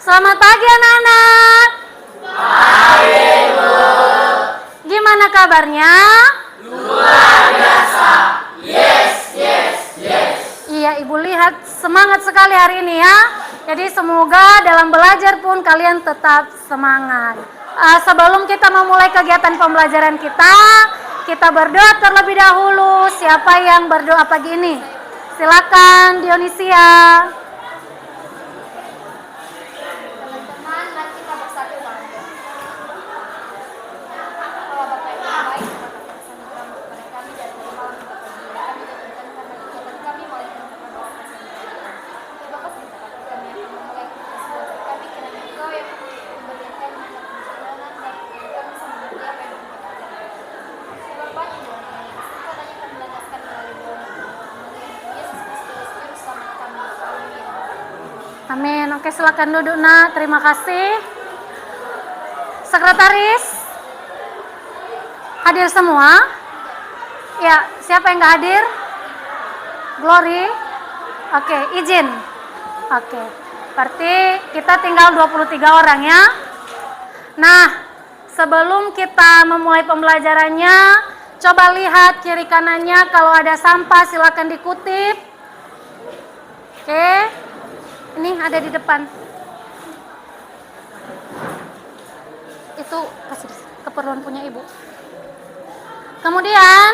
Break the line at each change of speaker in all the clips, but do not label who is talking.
Selamat pagi anak-anak.
Pagi, Bu.
Gimana kabarnya?
Luar biasa. Yes.
Iya, Ibu lihat semangat sekali hari ini ya. Jadi semoga dalam belajar pun kalian tetap semangat. Sebelum kita memulai kegiatan pembelajaran kita berdoa terlebih dahulu. Siapa yang berdoa pagi ini? Silakan Dionisia.
Teman-teman, mari kita bersatu dalam doa. Allah Bapa yang Maha Baik, terima kasih anugerah-Mu kepada kami dari malam hingga pagi. Kami datangkan karena kegiatan kami mulai menunjukkan bahwa kasih ya Bapa, sebentar lagi kami akan memulai aktivitas belajar kami, kiranya Engkau yang memberikan kami mandat perjalanan dan kami bisa mengerti apa yang Engkau ajarkan. Ya Bapa, di dalam nama Yesus, Engkau hanya akan melantaskan melalui doa Yesus Kristus, Juru Selamat kami. Amin.
Amin. Oke, silakan duduk nak. Terima kasih. Sekretaris hadir semua? Ya, siapa yang nggak hadir? Glory. Oke, izin. Oke. Berarti kita tinggal 23 orang ya. Nah, sebelum kita memulai pembelajarannya, coba lihat kiri kanannya, kalau ada sampah silakan dikutip. Oke. Ini ada di depan. Itu kasih keperluan punya ibu. Kemudian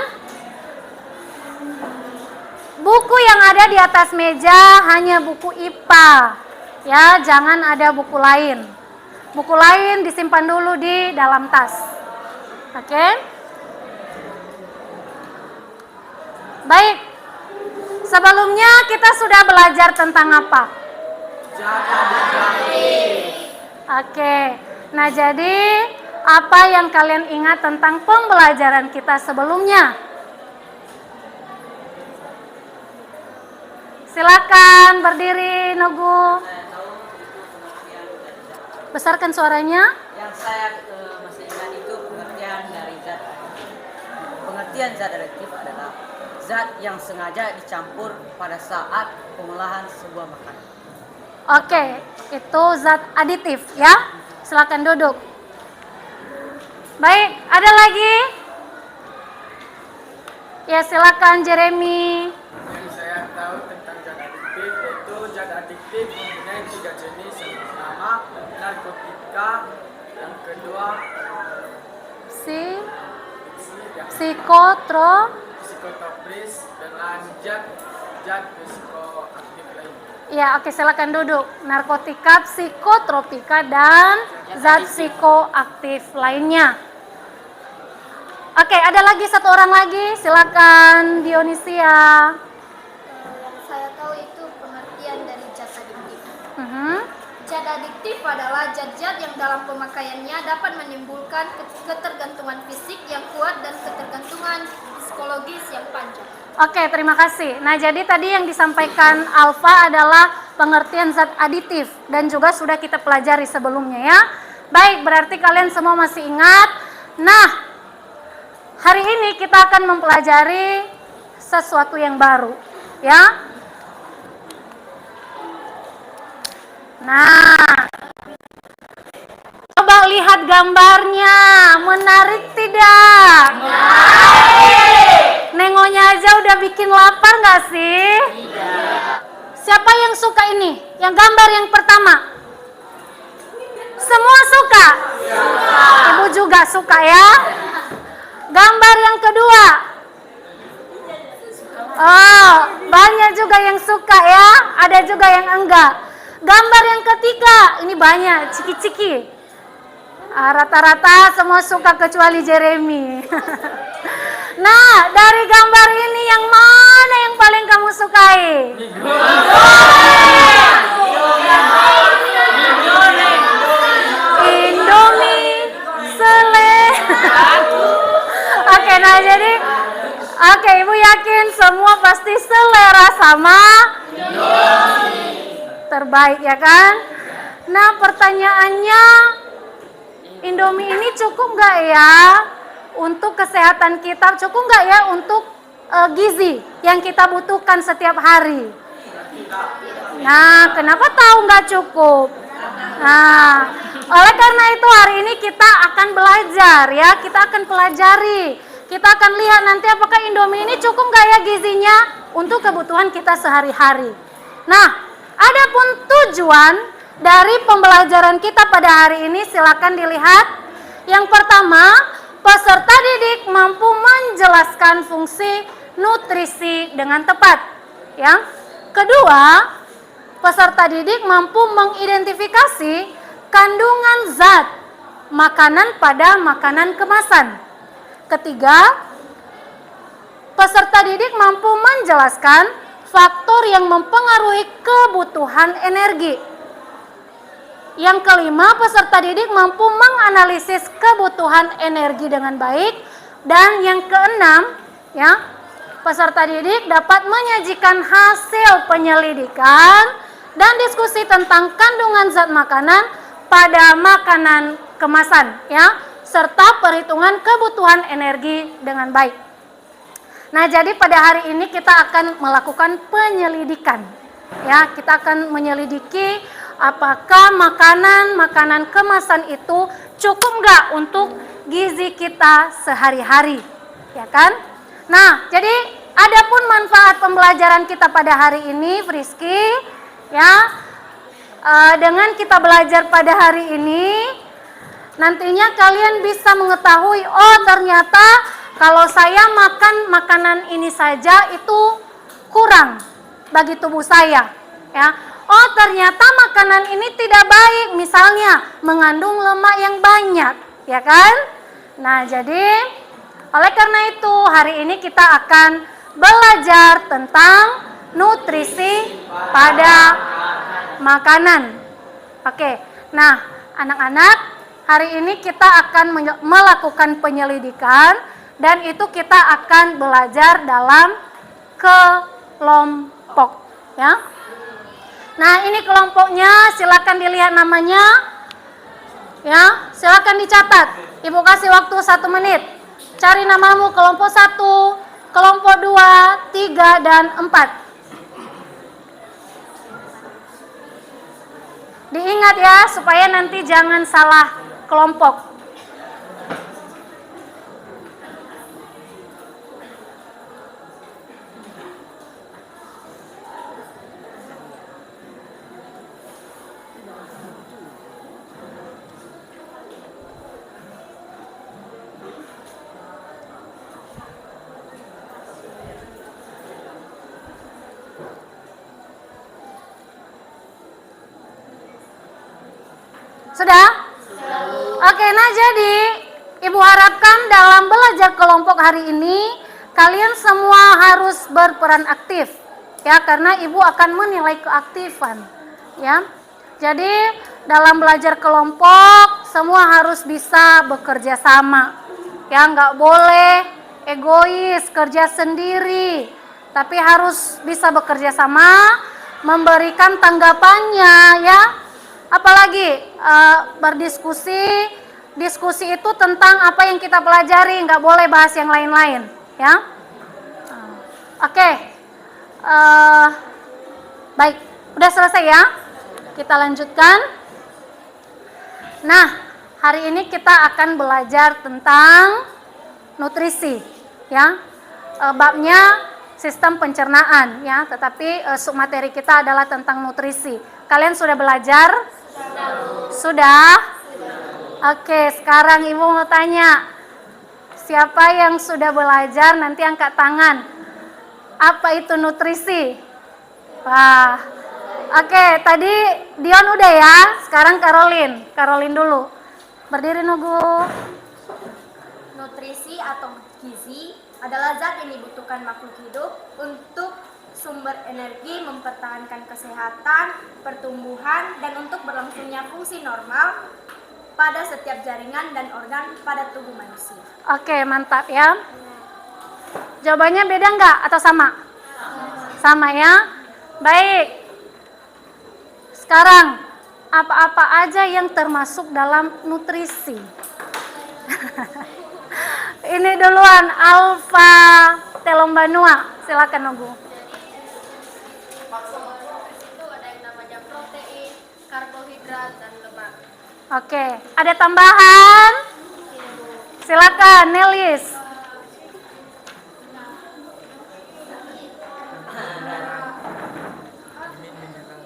buku yang ada di atas meja hanya buku IPA. Ya, jangan ada buku lain. Buku lain disimpan dulu di dalam tas. Oke? Baik. Sebelumnya kita sudah belajar tentang apa? Oke, nah jadi apa yang kalian ingat tentang pembelajaran kita sebelumnya? Silakan berdiri, Nugu. Besarkan suaranya.
Yang saya masih ingat itu pengertian dari zat. Pengertian zat adiktif adalah zat yang sengaja dicampur pada saat pengolahan sebuah makanan.
Oke, itu zat aditif ya. Silakan duduk. Baik, ada lagi? Ya, silakan Jeremy.
Yang saya tahu tentang zat adiktif yaitu zat adiktif mempunyai 3 jenis. Yang pertama narkotika, yang kedua psikotropis, dengan zat psikoaktif lain.
Ya, oke, silakan duduk. Narkotika, psikotropika, dan zat psikoaktif lainnya. Oke, ada lagi satu orang lagi. Silakan Dionisia.
Yang saya tahu itu pengertian dari zat adiktif.
Mhm.
Zat adiktif adalah zat-zat yang dalam pemakaiannya dapat menimbulkan ketergantungan fisik yang kuat dan ketergantungan psikologis yang panjang.
Oke, terima kasih. Nah, jadi tadi yang disampaikan Alfa adalah pengertian zat aditif dan juga sudah kita pelajari sebelumnya ya. Baik, berarti kalian semua masih ingat. Nah, hari ini kita akan mempelajari sesuatu yang baru ya. Nah, coba lihat gambarnya, menarik tidak? Nengonya aja udah bikin lapar nggak sih? Siapa yang suka ini? Yang gambar yang pertama? Semua suka? Ibu juga suka ya? Gambar yang kedua? Oh, banyak juga yang suka ya? Ada juga yang enggak. Gambar yang ketiga, ini banyak, ciki-ciki. Rata-rata semua suka kecuali Jeremy. Nah, dari gambar ini yang mana yang paling kamu sukai? Indomie, sele. Oke, nah jadi, oke, Ibu yakin semua pasti selera sama terbaik ya kan? Nah, pertanyaannya, Indomie ini cukup nggak ya untuk kesehatan kita? Cukup nggak ya untuk gizi yang kita butuhkan setiap hari? Nah, kenapa tahu nggak cukup? Nah, oleh karena itu hari ini kita akan belajar ya, kita akan pelajari. Kita akan lihat nanti apakah Indomie ini cukup nggak ya gizinya untuk kebutuhan kita sehari-hari. Nah, adapun tujuan dari pembelajaran kita pada hari ini silakan dilihat. Yang pertama, peserta didik mampu menjelaskan fungsi nutrisi dengan tepat. Ya. Kedua, peserta didik mampu mengidentifikasi kandungan zat makanan pada makanan kemasan. Ketiga, peserta didik mampu menjelaskan faktor yang mempengaruhi kebutuhan energi. Yang kelima, peserta didik mampu menganalisis kebutuhan energi dengan baik. Dan yang keenam, ya, peserta didik dapat menyajikan hasil penyelidikan dan diskusi tentang kandungan zat makanan pada makanan kemasan, ya, serta perhitungan kebutuhan energi dengan baik. Nah, jadi pada hari ini kita akan melakukan penyelidikan. Ya, kita akan menyelidiki apakah makanan kemasan itu cukup nggak untuk gizi kita sehari-hari, ya kan? Nah, jadi adapun manfaat pembelajaran kita pada hari ini, Friski, ya, dengan kita belajar pada hari ini, nantinya kalian bisa mengetahui, oh ternyata kalau saya makan makanan ini saja itu kurang bagi tubuh saya, ya. Oh ternyata makanan ini tidak baik, misalnya mengandung lemak yang banyak, ya kan? Nah jadi oleh karena itu hari ini kita akan belajar tentang nutrisi pada makanan. Oke, nah anak-anak, hari ini kita akan melakukan penyelidikan dan itu kita akan belajar dalam kelompok, ya. Nah, ini kelompoknya, silakan dilihat namanya. Ya, silakan dicatat. Ibu kasih waktu 1 menit. Cari namamu kelompok 1, kelompok 2, 3 dan 4. Diingat ya, supaya nanti jangan salah kelompok. Sudah? Oke, nah jadi Ibu harapkan dalam belajar kelompok hari ini kalian semua harus berperan aktif, ya, karena Ibu akan menilai keaktifan, ya. Jadi dalam belajar kelompok semua harus bisa bekerja sama, ya, nggak boleh egois kerja sendiri, tapi harus bisa bekerja sama, memberikan tanggapannya, ya. Apalagi berdiskusi, diskusi itu tentang apa yang kita pelajari, nggak boleh bahas yang lain-lain, ya. Oke, baik, udah selesai ya. Kita lanjutkan. Nah, hari ini kita akan belajar tentang nutrisi, ya. Babnya sistem pencernaan, ya. Tetapi submateri kita adalah tentang nutrisi. Kalian sudah belajar? Sudah? Oke, sekarang Ibu mau tanya, siapa yang sudah belajar nanti angkat tangan. Apa itu nutrisi? Wah, oke, tadi Dion udah ya, sekarang Caroline dulu. Berdiri nunggu.
Nutrisi atau gizi adalah zat yang dibutuhkan makhluk hidup untuk sumber energi, mempertahankan kesehatan, pertumbuhan, dan untuk berlangsungnya fungsi normal pada setiap jaringan dan organ pada tubuh manusia.
Oke, mantap ya. Jawabannya beda nggak atau sama? Sama ya. Baik. Sekarang, apa-apa aja yang termasuk dalam nutrisi? Ini duluan, Alfa Telombanua. Silakan nunggu.
Itu ada yang namanya protein, karbohidrat, karbohidrat, dan lemak.
Oke, ada tambahan? Silakan, Nelis.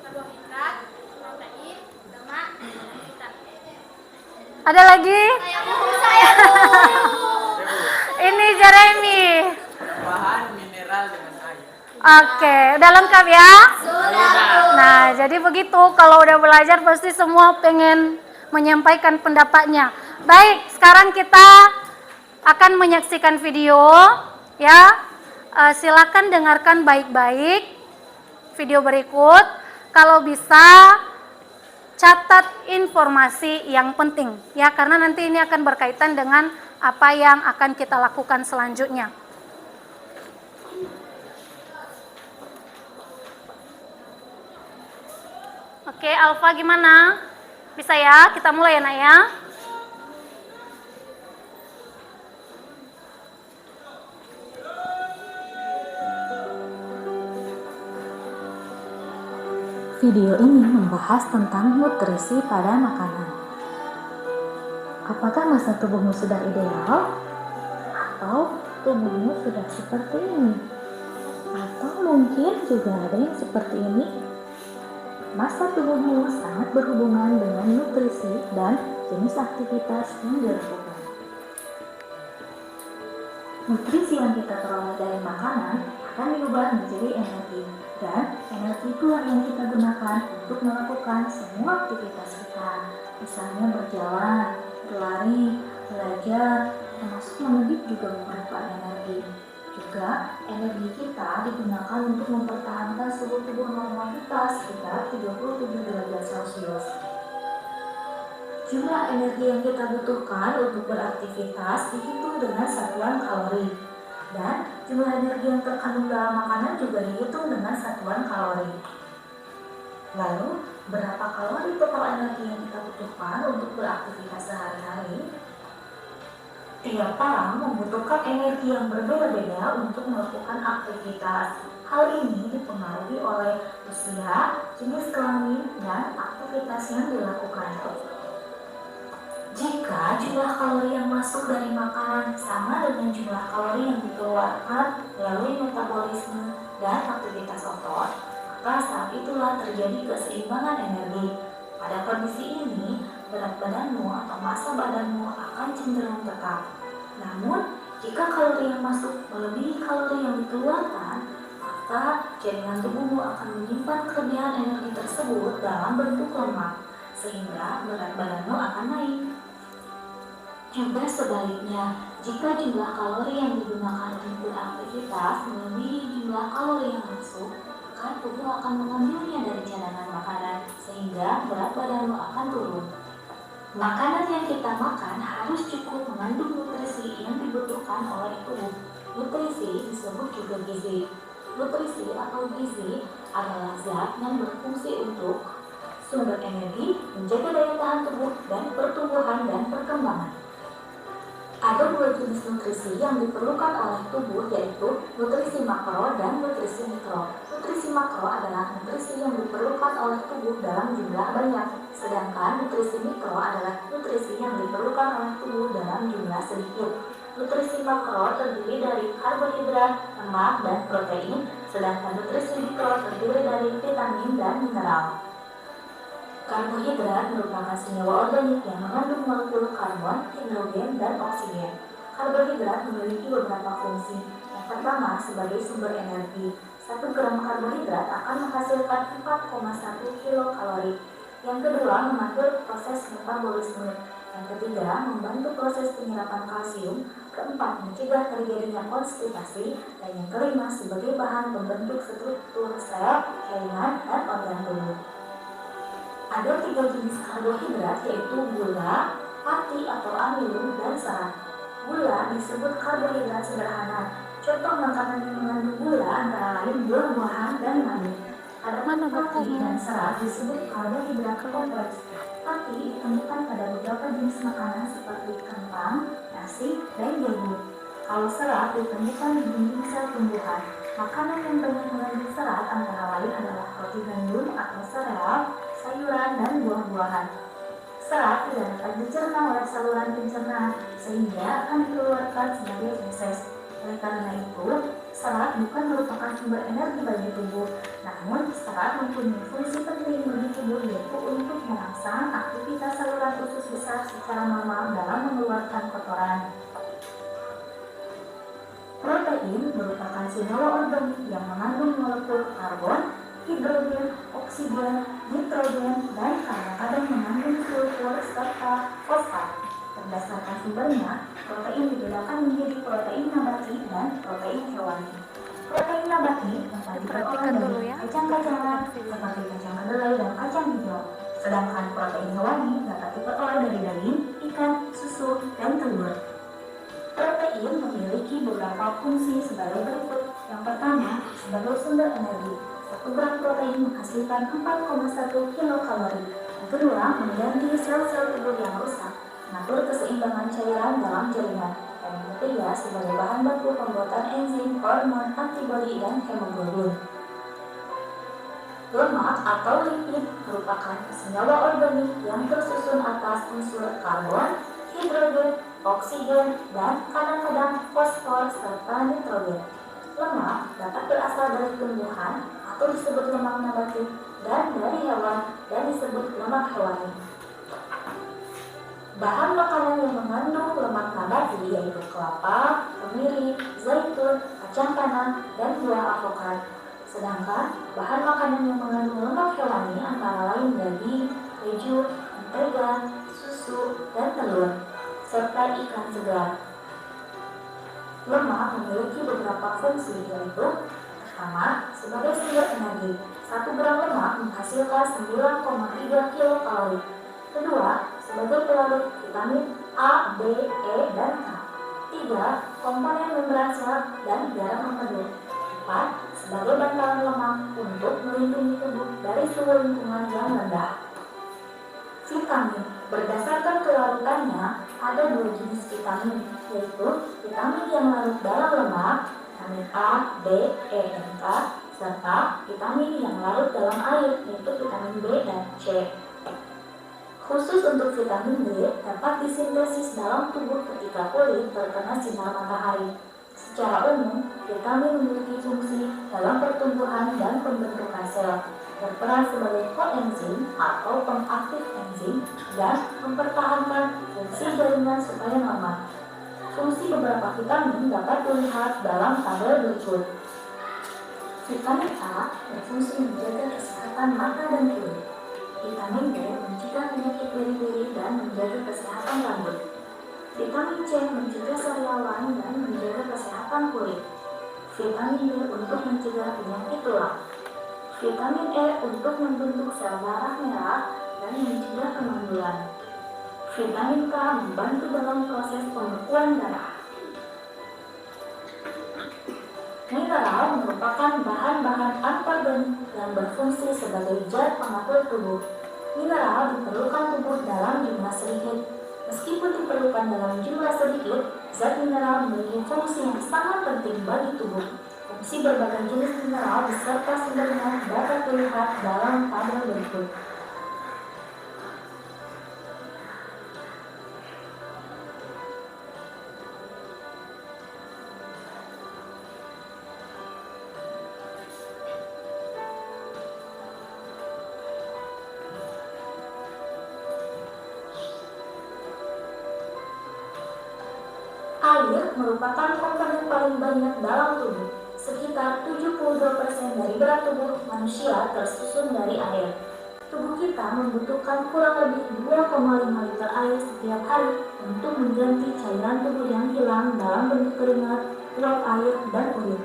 Karbohidrat, protein, lemak, dan vitamin.
Ada lagi?
Saya
Ini Jeremy.
Bahan mineral dengan air.
Oke, udah lengkap ya? Nah, jadi begitu. Kalau udah belajar pasti semua pengen menyampaikan pendapatnya. Baik, sekarang kita akan menyaksikan video. Ya, silakan dengarkan baik-baik video berikut. Kalau bisa catat informasi yang penting, ya, karena nanti ini akan berkaitan dengan apa yang akan kita lakukan selanjutnya. Oke, Alfa gimana? Bisa ya? Kita mulai ya, Nak ya.
Video ini membahas tentang nutrisi pada makanan. Apakah masa tubuhmu sudah ideal? Atau tubuhmu sudah seperti ini? Atau mungkin juga ada yang seperti ini? Masa tubuhmu sangat berhubungan dengan nutrisi dan jenis aktivitas yang dilakukan. Nutrisi yang kita peroleh dari makanan akan diubah menjadi energi, dan energi itulah yang kita gunakan untuk melakukan semua aktivitas kita, misalnya berjalan, berlari, belajar, termasuk mengedip juga memerlukan energi. Juga energi kita digunakan untuk mempertahankan suhu tubuh normal kita sekitar 37 derajat Celcius. Jumlah energi yang kita butuhkan untuk beraktivitas dihitung dengan satuan kalori, dan jumlah energi yang terkandung dalam makanan juga dihitung dengan satuan kalori. Lalu, berapa kalori total energi yang kita butuhkan untuk beraktivitas sehari-hari? Tiap orang membutuhkan energi yang berbeda-beda untuk melakukan aktivitas. Hal ini dipengaruhi oleh usia, jenis kelamin, dan aktivitas yang dilakukan. Jika jumlah kalori yang masuk dari makanan sama dengan jumlah kalori yang dikeluarkan melalui metabolisme dan aktivitas otot, maka saat itulah terjadi keseimbangan energi. Pada kondisi ini, berat badanmu atau massa badanmu akan cenderung tetap. Namun, jika kalori yang masuk melebihi kalori yang dikeluarkan, maka jaringan tubuhmu akan menyimpan kelebihan energi tersebut dalam bentuk lemak, sehingga berat badanmu akan naik. Juga sebaliknya, jika jumlah kalori yang digunakan untuk beraktivitas melebihi jumlah kalori yang masuk, maka tubuh akan mengambilnya dari cadangan makanan, sehingga berat badanmu akan turun. Makanan yang kita makan harus cukup mengandung nutrisi yang dibutuhkan oleh tubuh. Nutrisi disebut juga gizi. Nutrisi atau gizi adalah zat yang berfungsi untuk sumber energi, menjaga daya tahan tubuh, dan pertumbuhan dan perkembangan. Ada dua jenis nutrisi yang diperlukan oleh tubuh, yaitu nutrisi makro dan nutrisi mikro. Nutrisi makro adalah nutrisi yang diperlukan oleh tubuh dalam jumlah banyak, sedangkan nutrisi mikro adalah nutrisi yang diperlukan oleh tubuh dalam jumlah sedikit. Nutrisi makro terdiri dari karbohidrat, lemak, dan protein, sedangkan nutrisi mikro terdiri dari vitamin dan mineral. Karbohidrat merupakan senyawa organik yang mengandung molekul karbon, hidrogen, dan oksigen. Karbohidrat memiliki beberapa fungsi. Yang pertama, sebagai sumber energi. 1 gram karbohidrat akan menghasilkan 4,1 kilokalori. Yang kedua, mengatur proses metabolisme. Yang ketiga, membantu proses penyerapan kalsium. Keempat, mencegah terjadinya konstipasi. Dan yang kelima, sebagai bahan pembentuk struktur sel, jaringan, dan organ tubuh. Ada 3 jenis karbohidrat, yaitu gula, pati atau amilum, dan serat. Gula disebut karbohidrat sederhana. Contoh makanan yang mengandung gula antara lain buah-buahan dan madu. Adapun pati dan serat disebut karbohidrat kompleks. Pati ditemukan pada beberapa jenis makanan seperti kentang, nasi, dan jagung. Kalau serat ditemukan di dinding sel tumbuhan. Makanan yang banyak mengandung serat antara lain adalah roti gandum atau sereal, sayuran, dan buah-buahan. Serat tidak dapat dicerna oleh saluran pencernaan sehingga akan dikeluarkan sebagai feses. Oleh karena itu, serat bukan merupakan sumber energi bagi tubuh, namun serat mempunyai fungsi penting bagi tubuh yaitu untuk merangsang aktivitas saluran usus besar secara normal dalam mengeluarkan kotoran. Protein merupakan senyawa organik yang mengandung molekul karbon, hidrogen, oksigen, nitrogen, dan kadang-kadang mengandung sulfur serta fosfat. Berdasarkan sumbernya, protein dibedakan menjadi protein nabati dan protein hewani. Protein nabati dapat diperoleh dari kacang-kacangan seperti kacang kedelai dan kacang hijau, sedangkan protein hewani dapat diperoleh dari daging, ikan, susu, dan telur. Protein memiliki beberapa fungsi sebagai berikut. Yang pertama, sebagai sumber energi. 1 gram protein menghasilkan 4,1 kilokalori. Yang kedua, mengganti sel-sel tubuh yang rusak, mengatur keseimbangan cairan dalam jaringan. Dan yang ketiga, sebagai bahan baku pembuatan enzim, hormon, antibodi, dan hemoglobin. Lemak atau lipid merupakan senyawa organik yang tersusun atas unsur karbon, hidrogen, oksigen, dan kadang-kadang fosfor serta nitrogen. Lemak dapat berasal dari tumbuhan atau disebut lemak nabati dan dari hewan dan disebut lemak hewani. Bahan makanan yang mengandung lemak nabati yaitu kelapa, kemiri, zaitun, kacang tanah, dan buah avokat. Sedangkan bahan makanan yang mengandung lemak hewani antara lain daging, keju, mentega, susu, dan telur, serta ikan segar. Lemak memiliki beberapa fungsi yaitu: pertama, sebagai sumber energi. 1 gram lemak menghasilkan 9,3 kilokalori. Kedua, sebagai pelarut vitamin A, B, E, dan K. 3, komponen membran sel dan garam empedu. 4, sebagai bantalan lemak untuk melindungi tubuh dari suhu lingkungan yang rendah. Vitamin. Berdasarkan kelarutannya, ada 2 jenis vitamin, yaitu vitamin yang larut dalam lemak, vitamin A, B, E, dan K, serta vitamin yang larut dalam air, yaitu vitamin B dan C. Khusus untuk vitamin D dapat disintesis dalam tubuh ketika kulit terkena sinar matahari. Secara umum, vitamin memiliki fungsi dalam pertumbuhan dan pembentukan sel, berperan sebagai koenzim atau pengaktif enzim, dan mempertahankan fungsi jaringan supaya normal. Fungsi beberapa vitamin dapat dilihat dalam tabel berikut. Vitamin A berfungsi menjaga kesehatan mata dan kulit. Vitamin D mencegah penyakit beri-beri dan menjaga kesehatan rambut. Vitamin C mencegah sariawan dan menjaga kesehatan kulit. Vitamin D untuk mencegah penyakit tulang. Vitamin E untuk membentuk sel darah merah dan mencegah kemandulan. Vitamin K membantu dalam proses pembekuan darah. Mineral merupakan bahan-bahan anorganik yang berfungsi sebagai zat pengatur tubuh. Mineral diperlukan tubuh dalam jumlah sedikit. Meskipun diperlukan dalam jumlah sedikit, zat mineral memiliki fungsi yang sangat penting bagi tubuh. Fungsi berbagai jenis mineral beserta sumbernya dapat dilihat dalam tabel berikut. Air merupakan komponen paling banyak dalam tubuh. Sekitar 72% dari berat tubuh manusia tersusun dari air. Tubuh kita membutuhkan kurang lebih 2,5 liter air setiap hari untuk mengganti cairan tubuh yang hilang dalam bentuk keringat, uap air, dan urin.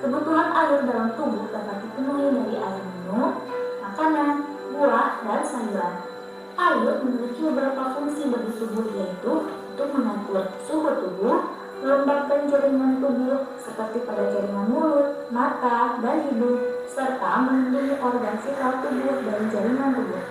Kebutuhan air dalam tubuh dapat dipenuhi dari air minum, makanan, buah, dan sayuran. Air memiliki beberapa fungsi bagi tubuh, yaitu untuk mengatur suhu tubuh, melembabkan jaringan tubuh seperti pada jaringan mulut, mata, dan hidung, serta melindungi organ vital tubuh dari jaringan tubuh.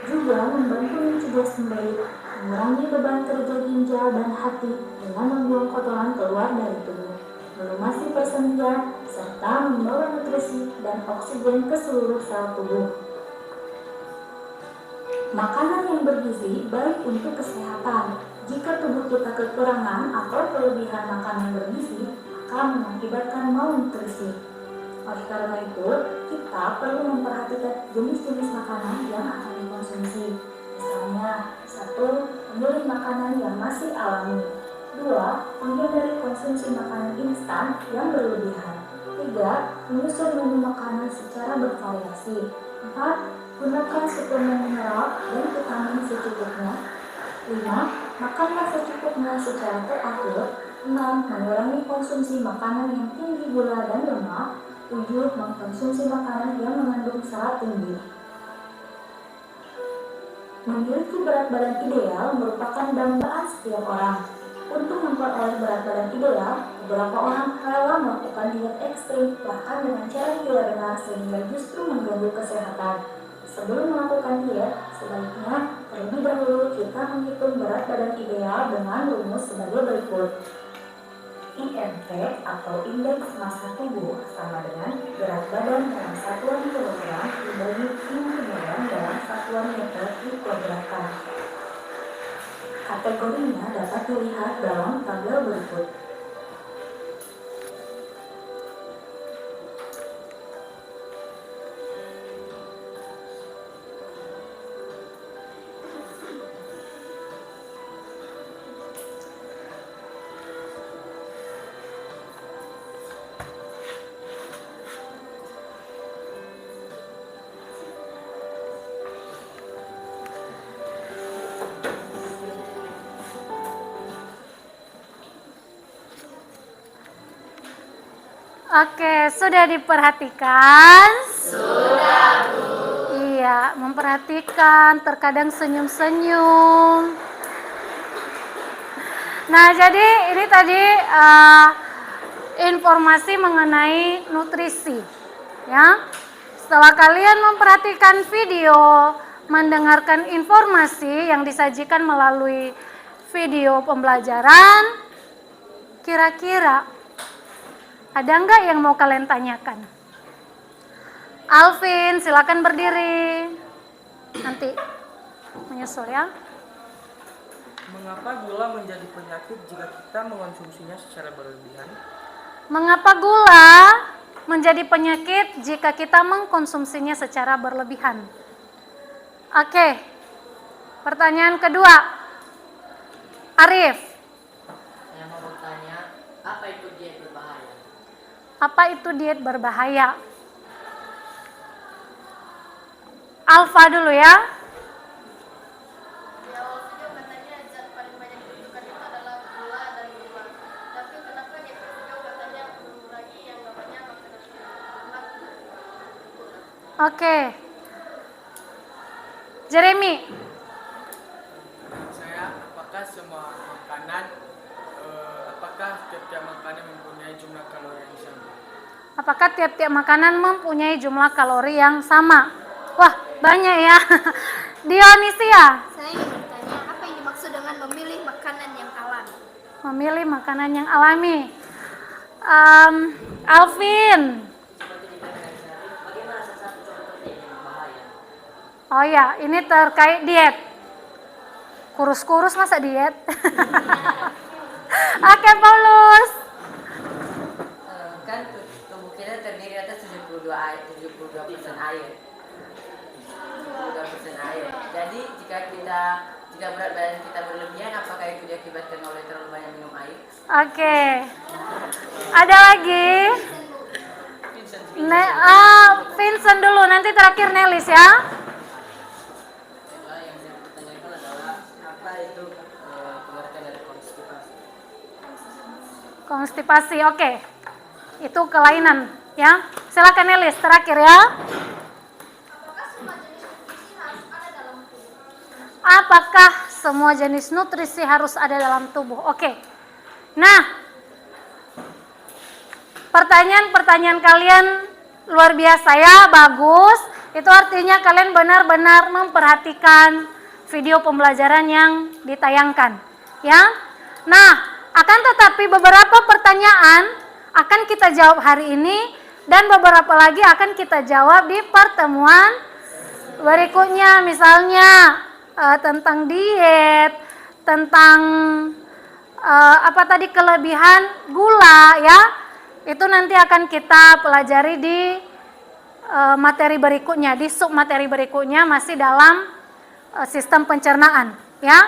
Juga membantu mencegah sembelit, mengurangi beban kerja ginjal dan hati dengan membuang kotoran keluar dari tubuh, melumasi persendian, serta membawa nutrisi dan oksigen ke seluruh sel tubuh. Makanan yang bergizi baik untuk kesehatan. Jika tubuh kita kekurangan atau kelebihan makanan bergizi, akan mengakibatkan malnutrisi. Oleh karena itu, kita perlu memperhatikan jenis-jenis makanan yang akan dikonsumsi. Misalnya, 1. Memilih makanan yang masih alami. 2. Menghindari konsumsi makanan instan yang berlebihan. 3. Menyusun menu makanan secara bervariasi. 4. Gunakan suplemen mineral dan vitamin secukupnya. 5. Makanlah secukupnya secara teratur. 6. Mengurangi konsumsi makanan yang tinggi gula dan lemak. 7. Mengkonsumsi makanan yang mengandung serat tinggi. Memiliki berat badan ideal merupakan dambaan setiap orang. Untuk memperoleh berat badan ideal, beberapa orang rela melakukan diet ekstrim, bahkan dengan cara yang tidak benar sehingga justru mengganggu kesehatan. Sebelum melakukan diet, sebaiknya terlebih dahulu kita menghitung berat badan ideal dengan rumus sebagai berikut. IMT atau indeks massa tubuh sama dengan berat badan dalam satuan kilogram dibagi tinggi badan dalam satuan meter dikuadratkan. Kategorinya dapat dilihat dalam tabel berikut.
Oke, sudah diperhatikan? Sudah, Bu. Iya, memperhatikan, terkadang senyum-senyum. Nah, jadi ini tadi informasi mengenai nutrisi. Ya. Setelah kalian memperhatikan video, mendengarkan informasi yang disajikan melalui video pembelajaran, kira-kira ada nggak yang mau kalian tanyakan? Alvin, silakan berdiri. Nanti menyusul ya.
Mengapa gula menjadi penyakit jika kita mengonsumsinya secara berlebihan?
Mengapa gula menjadi penyakit jika kita mengkonsumsinya secara berlebihan? Oke. Pertanyaan kedua. Arif.
Saya mau bertanya, apa itu diet berbahaya?
Apa itu diet berbahaya? Alfa dulu ya.
Di awal video katanya zat paling banyak dibutuhkan itu adalah gula dan lemak. Tapi kenapa di video katanya mengurangi yang namanya makanan lemak?
Oke. Jeremy.
Saya, apakah semua makanan, apakah tiap-tiap makanan mempunyai jumlah kalori yang sama?
Apakah tiap-tiap makanan mempunyai jumlah kalori yang sama? Wah, banyak ya. Dionisia.
Saya ingin bertanya, apa yang dimaksud dengan memilih makanan yang alami?
Memilih makanan yang alami. Alvin.
Bagaimana salah satu contoh diet yang berbahaya?
Oh ya, ini terkait diet. Kurus-kurus masa diet? Oke, Paulus.
Kan tubuh kita terdiri atas 72% air. 72% air. Jadi jika berat badan kita berlebihan, apakah itu diakibatkan oleh terlalu banyak minum air?
Oke. Ada lagi? Vincent dulu, nanti terakhir Nelis ya.
Yang saya pertanyakan adalah apa itu pengertian dari konstipasi?
Konstipasi, oke. Itu kelainan ya. Silakan Nelis terakhir ya. Apakah semua jenis nutrisi harus ada dalam tubuh? Oke. Nah, pertanyaan-pertanyaan kalian luar biasa ya, bagus. Itu artinya kalian benar-benar memperhatikan video pembelajaran yang ditayangkan, ya. Nah, akan tetapi beberapa pertanyaan akan kita jawab hari ini dan beberapa lagi akan kita jawab di pertemuan berikutnya misalnya tentang diet, tentang apa tadi kelebihan gula ya, itu nanti akan kita pelajari di materi berikutnya, di sub materi berikutnya masih dalam sistem pencernaan ya.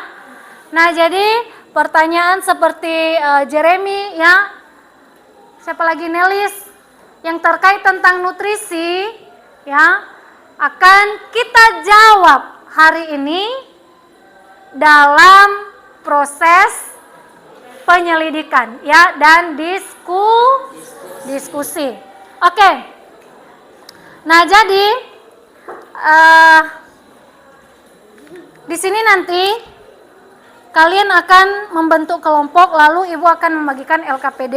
Nah jadi pertanyaan seperti Jeremy ya, siapa lagi, Nelis, yang terkait tentang nutrisi ya akan kita jawab hari ini dalam proses penyelidikan ya dan diskusi. Oke. Nah, jadi di sini nanti kalian akan membentuk kelompok, lalu Ibu akan membagikan LKPD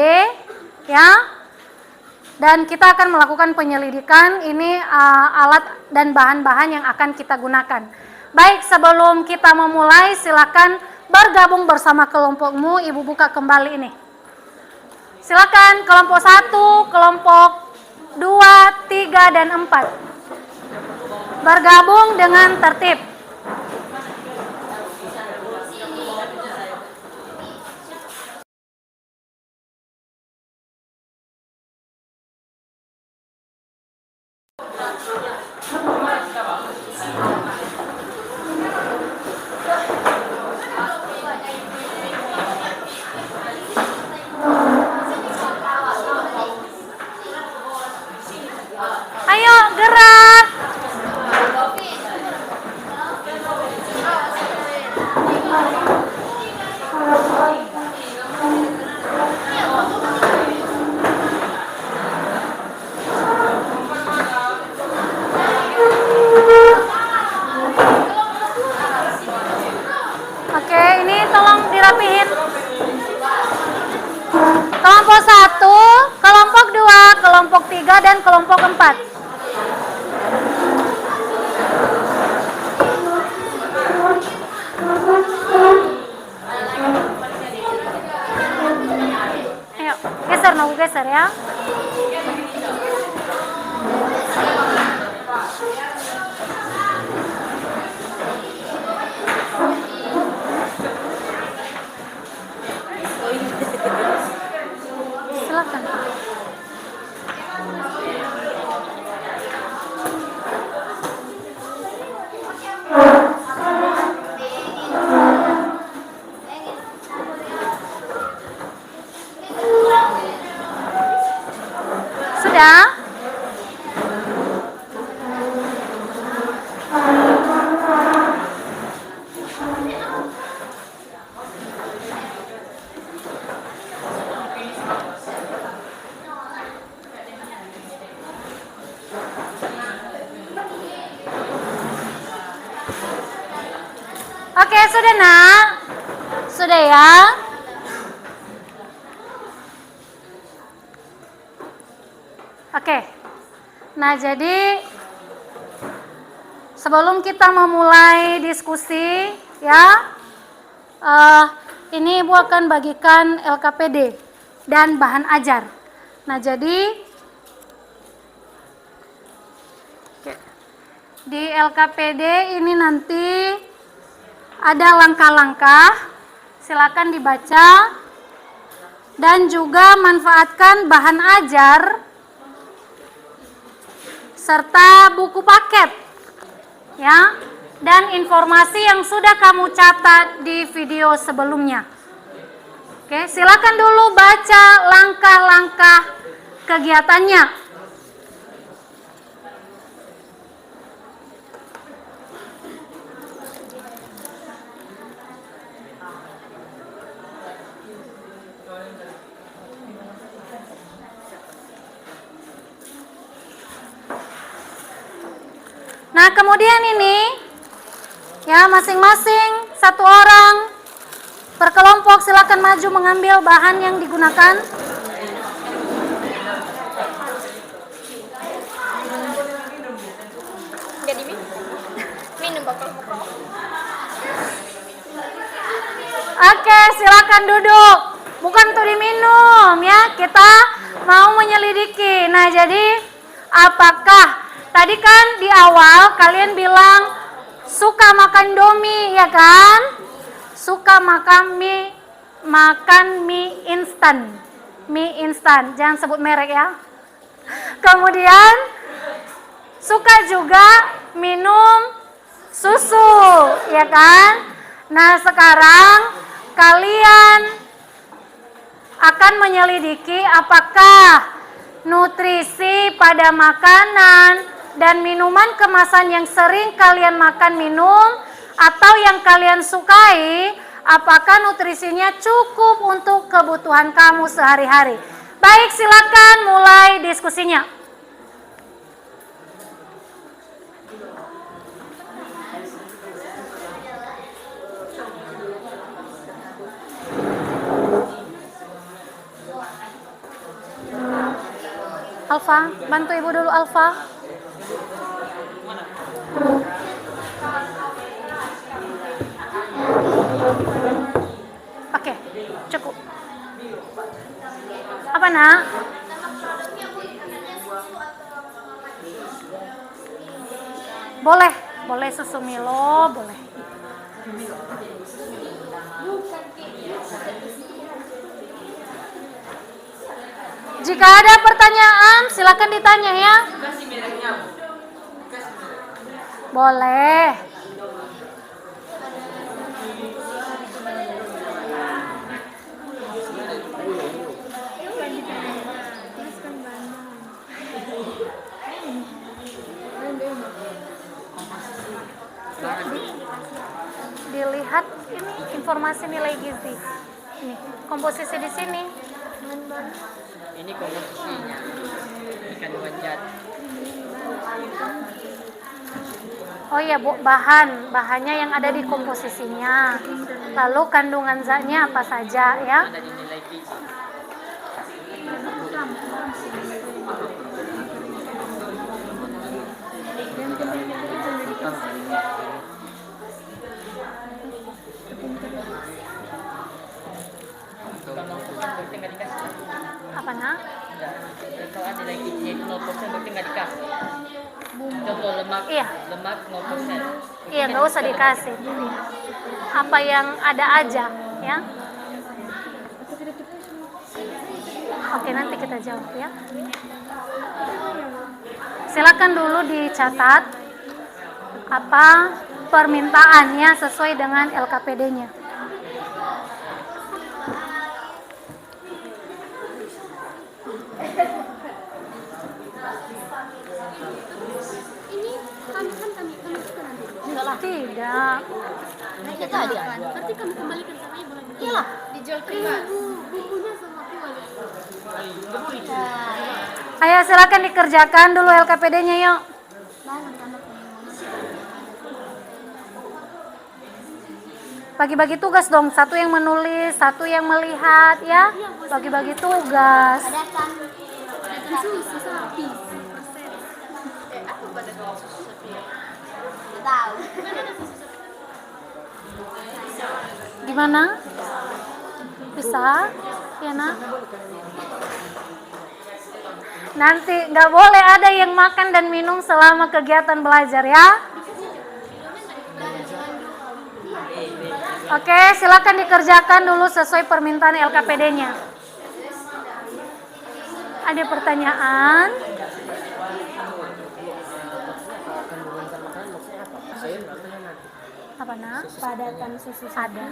ya. Dan kita akan melakukan penyelidikan, ini alat dan bahan-bahan yang akan kita gunakan. Baik, sebelum kita memulai silakan bergabung bersama kelompokmu. Ibu buka kembali ini. Silakan kelompok 1, kelompok 2, 3 dan 4. Bergabung dengan tertib. Ayo gerak. Oke, ini tolong dirapihin. Kelompok 1, kelompok 2, kelompok 3 dan kelompok 4. Ayo, geser, mau geser ya. Silakan. Sudah? Oke, sudah nak? Sudah ya? Oke. Nah, jadi sebelum kita memulai diskusi ya, ini Ibu akan bagikan LKPD dan bahan ajar. Nah, jadi di LKPD ini nanti ada langkah-langkah, silakan dibaca dan juga manfaatkan bahan ajar serta buku paket ya, dan informasi yang sudah kamu catat di video sebelumnya. Oke, silakan dulu baca langkah-langkah kegiatannya. Nah, kemudian ini ya, masing-masing satu orang per kelompok silakan maju mengambil bahan yang digunakan.
Nggak diminum. Minum bakal merokok.
Oke, silakan duduk. Bukan untuk diminum ya, kita mau menyelidiki. Nah, jadi apakah Tadi kan di awal kalian bilang suka makan Indomie, ya kan? Suka makan mie instan. Mie instan, jangan sebut merek ya. Kemudian suka juga minum susu, ya kan? Nah, sekarang kalian akan menyelidiki apakah nutrisi pada makanan dan minuman kemasan yang sering kalian makan minum atau yang kalian sukai, apakah nutrisinya cukup untuk kebutuhan kamu sehari-hari. Baik, silakan mulai diskusinya. Alfa, bantu ibu dulu Alfa. Oke, cukup. Apa nak? Boleh, boleh susu Milo, boleh. Jika ada pertanyaan, silakan ditanya ya. Boleh. Dilihat ini informasi nilai gizi. Ini komposisi di sini.
Ini komposisinya ikan wanjat.
Oh iya Bu, bahannya yang ada di komposisinya. Lalu kandungan zatnya apa saja ya?
Ada di nilai gizi.
Apa nak?
Kalau ada nilai gizi 0% berarti nggak dikasih. Contoh lemak,
Iya.
lemak 0%.
Iya, nggak usah dikasih. Apa yang ada aja, ya. Oke, nanti kita jawab ya. Silakan dulu dicatat apa permintaannya sesuai dengan LKPD-nya. Tidak.
Kita aja. Berarti kamu kembalikan sama ibu lagi. Iyalah, dijual pribadi. Bukunya sama aku lagi.
Ayo silakan dikerjakan dulu LKPD-nya yuk. Bagi-bagi tugas dong, satu yang menulis, satu yang melihat ya. Bagi-bagi tugas.
Ada kan susu sapi. Aku pada susu sapi. Tahu.
Gimana? Bisa? Ya nak? Nanti nggak boleh ada yang makan dan minum selama kegiatan belajar ya. Oke, silakan dikerjakan dulu sesuai permintaan LKPD-nya. Ada pertanyaan? Apa nak?
Padatan susu
Ada.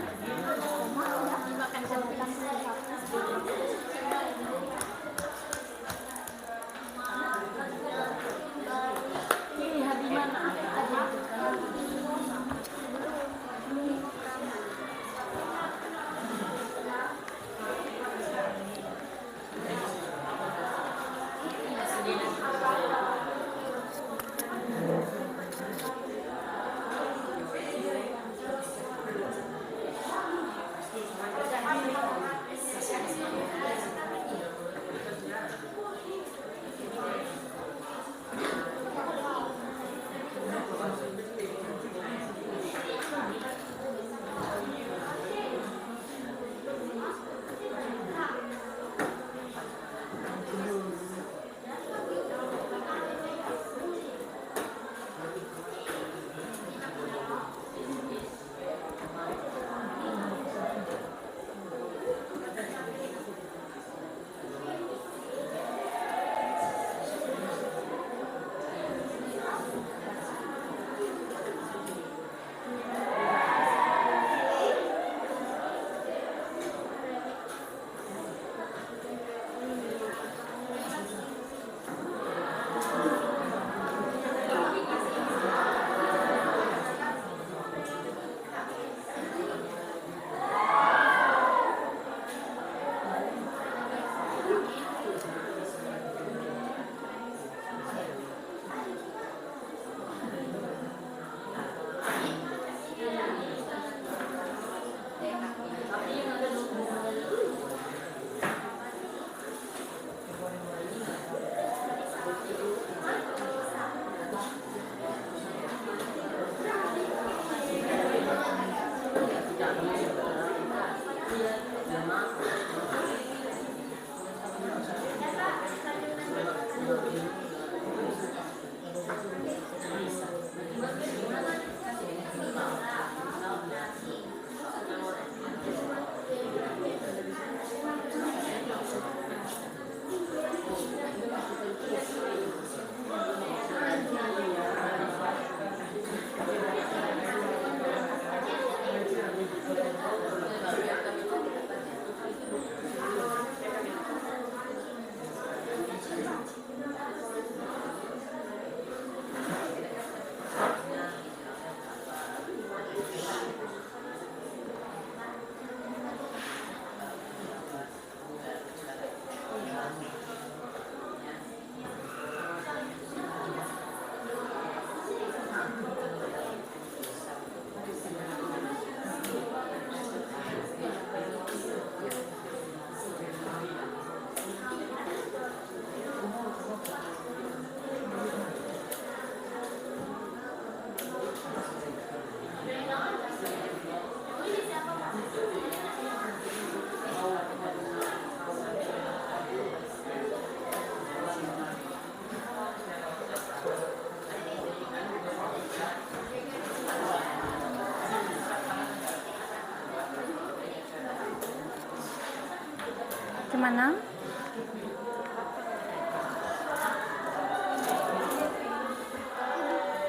Gimana?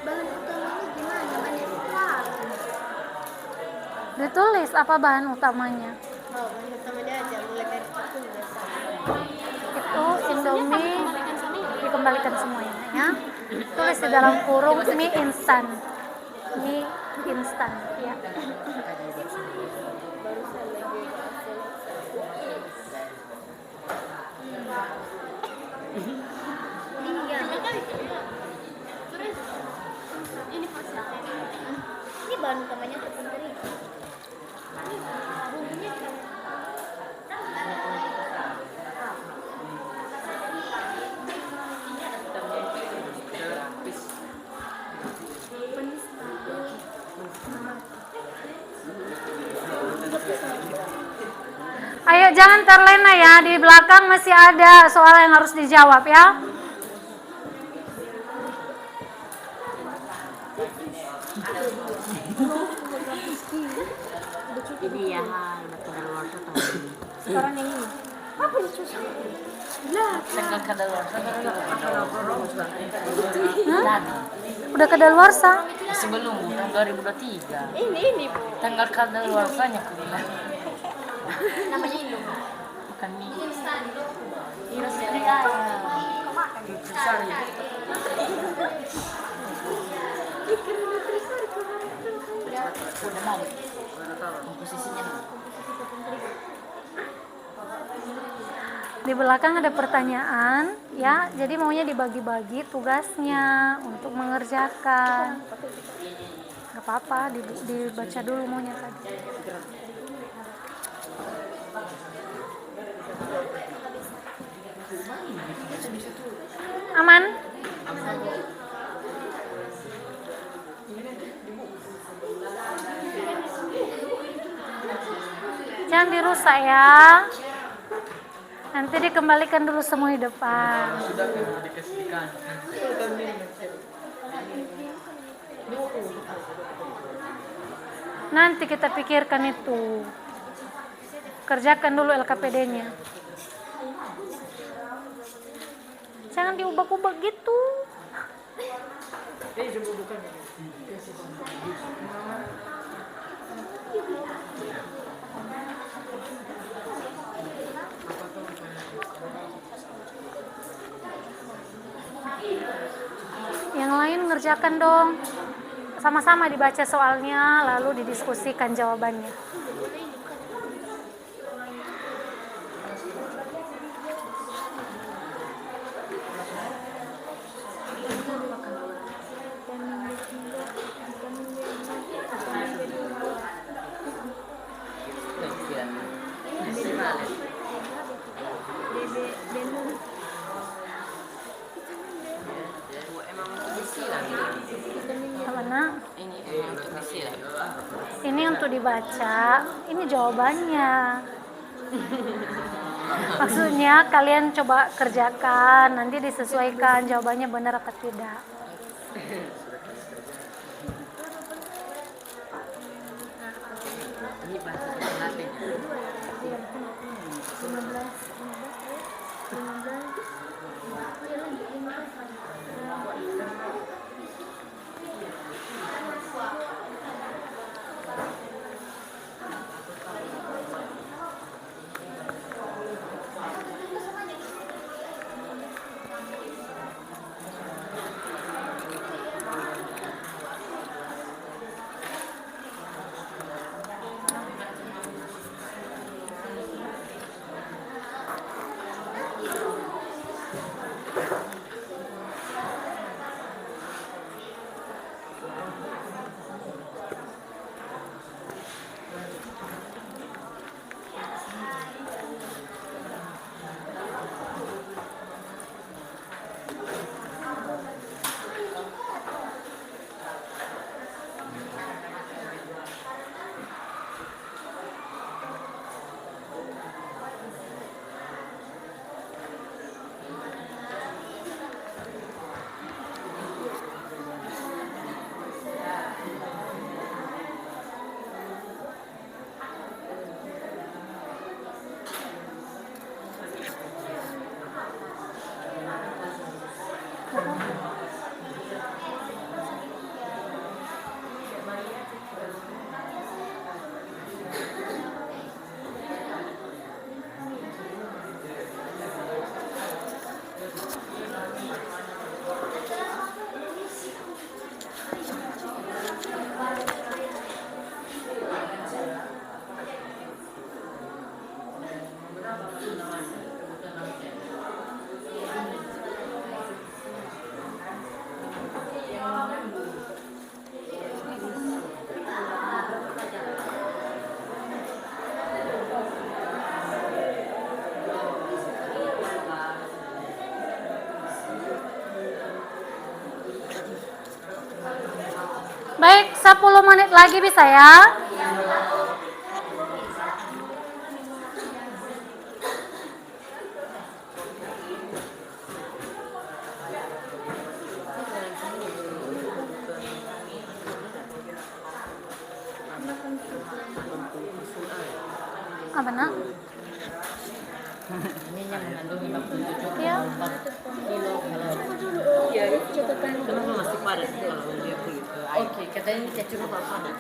Bahan utamanya gimana? Banyak sekali.
Ditulis apa bahan utamanya.
Oh, bahan utamanya aja mulai dari tepung biasa.
Itu Indomie dikembalikan semuanya ya. Tulis di dalam kurung mie instan. Mie instan ya.
Ini bahan utamanya tepung terigu. Bumbunya
Ayo jangan terlena ya, di belakang masih ada soal yang harus dijawab ya.
Ini ya udah keluar tuh.
sekarang yang ini. Apa yang susah?
Tengah keluar
Udah kedaluarsa.
sebelum tahun 2023.
Ini Bu.
Tanggal kadaluarsanya kuliah.
Namanya Indo.
Bukan mie.
Iya, saya.
Udah mau. Komposisinya.
Di belakang ada pertanyaan ya, jadi maunya dibagi-bagi tugasnya untuk mengerjakan. Gak apa-apa, dibaca dulu maunya tadi. Aman? Jangan dirusak ya. Nanti dikembalikan dulu semua di depan.
Sudah dikasihkan.
Nanti kita pikirkan itu. Kerjakan dulu LKPD-nya. Jangan diubah-ubah gitu. Yang lain ngerjakan dong. Sama-sama dibaca soalnya, lalu didiskusikan jawabannya. Mana? Ini untuk dibaca, ini jawabannya. Maksudnya kalian coba kerjakan, nanti disesuaikan jawabannya benar apa tidak.
Ini bahasa Latin.
10 menit lagi bisa ya? Apa nak?
Ini yang mengandung 57,4
Iya.
kilo kalori. Iya, kenapa masih padat kalau dia pergi ke air? Oke, katanya ini tidak cukup panas.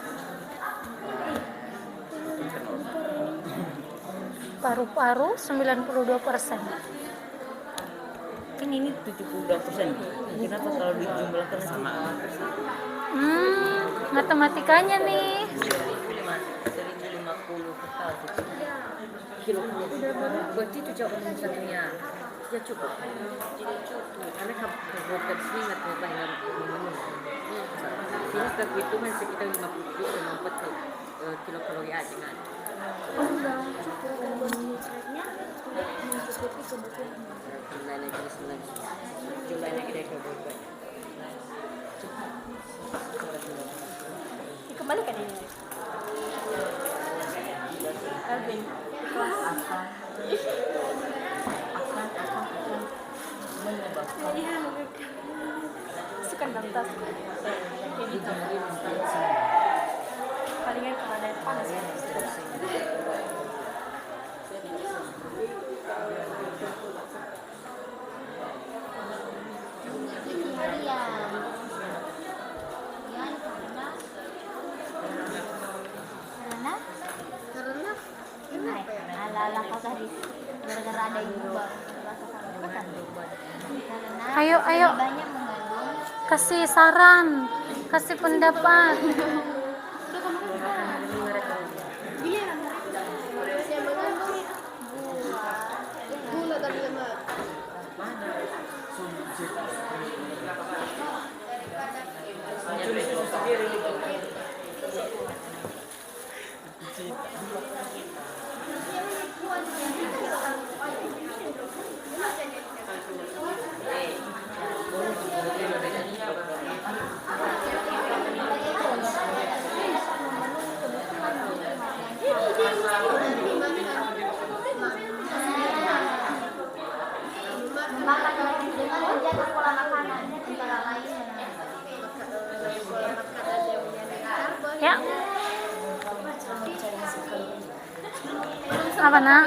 Paru-paru 92%.
Kan ini 72%. Kenapa kalau dijumlahkan sama?
Matematikanya nih.
1.050 kilo. Berarti itu jawaban satunya. Tidak cukup. Karena karbohidrat ini nggak ternyata yang memenuhi. Sini setelah hitungan sekitar 57,4 kilokalori aja kan. Jumlahnya gede karbohidrat.
Dikembalikan ini. Alvin. Suka lantas. Palingan kalau ada yang panas ya.
Ala-ala kau tadi gara-gara ada ibu baru rasa sakit kan karena
Ayo, ayo.
banyak mengandung
Kasih saran, kasih pendapat.
Saya mengandung gula dan lemak.
makan dengan menjaga pola makanan antara lain
Ya. Apa nak?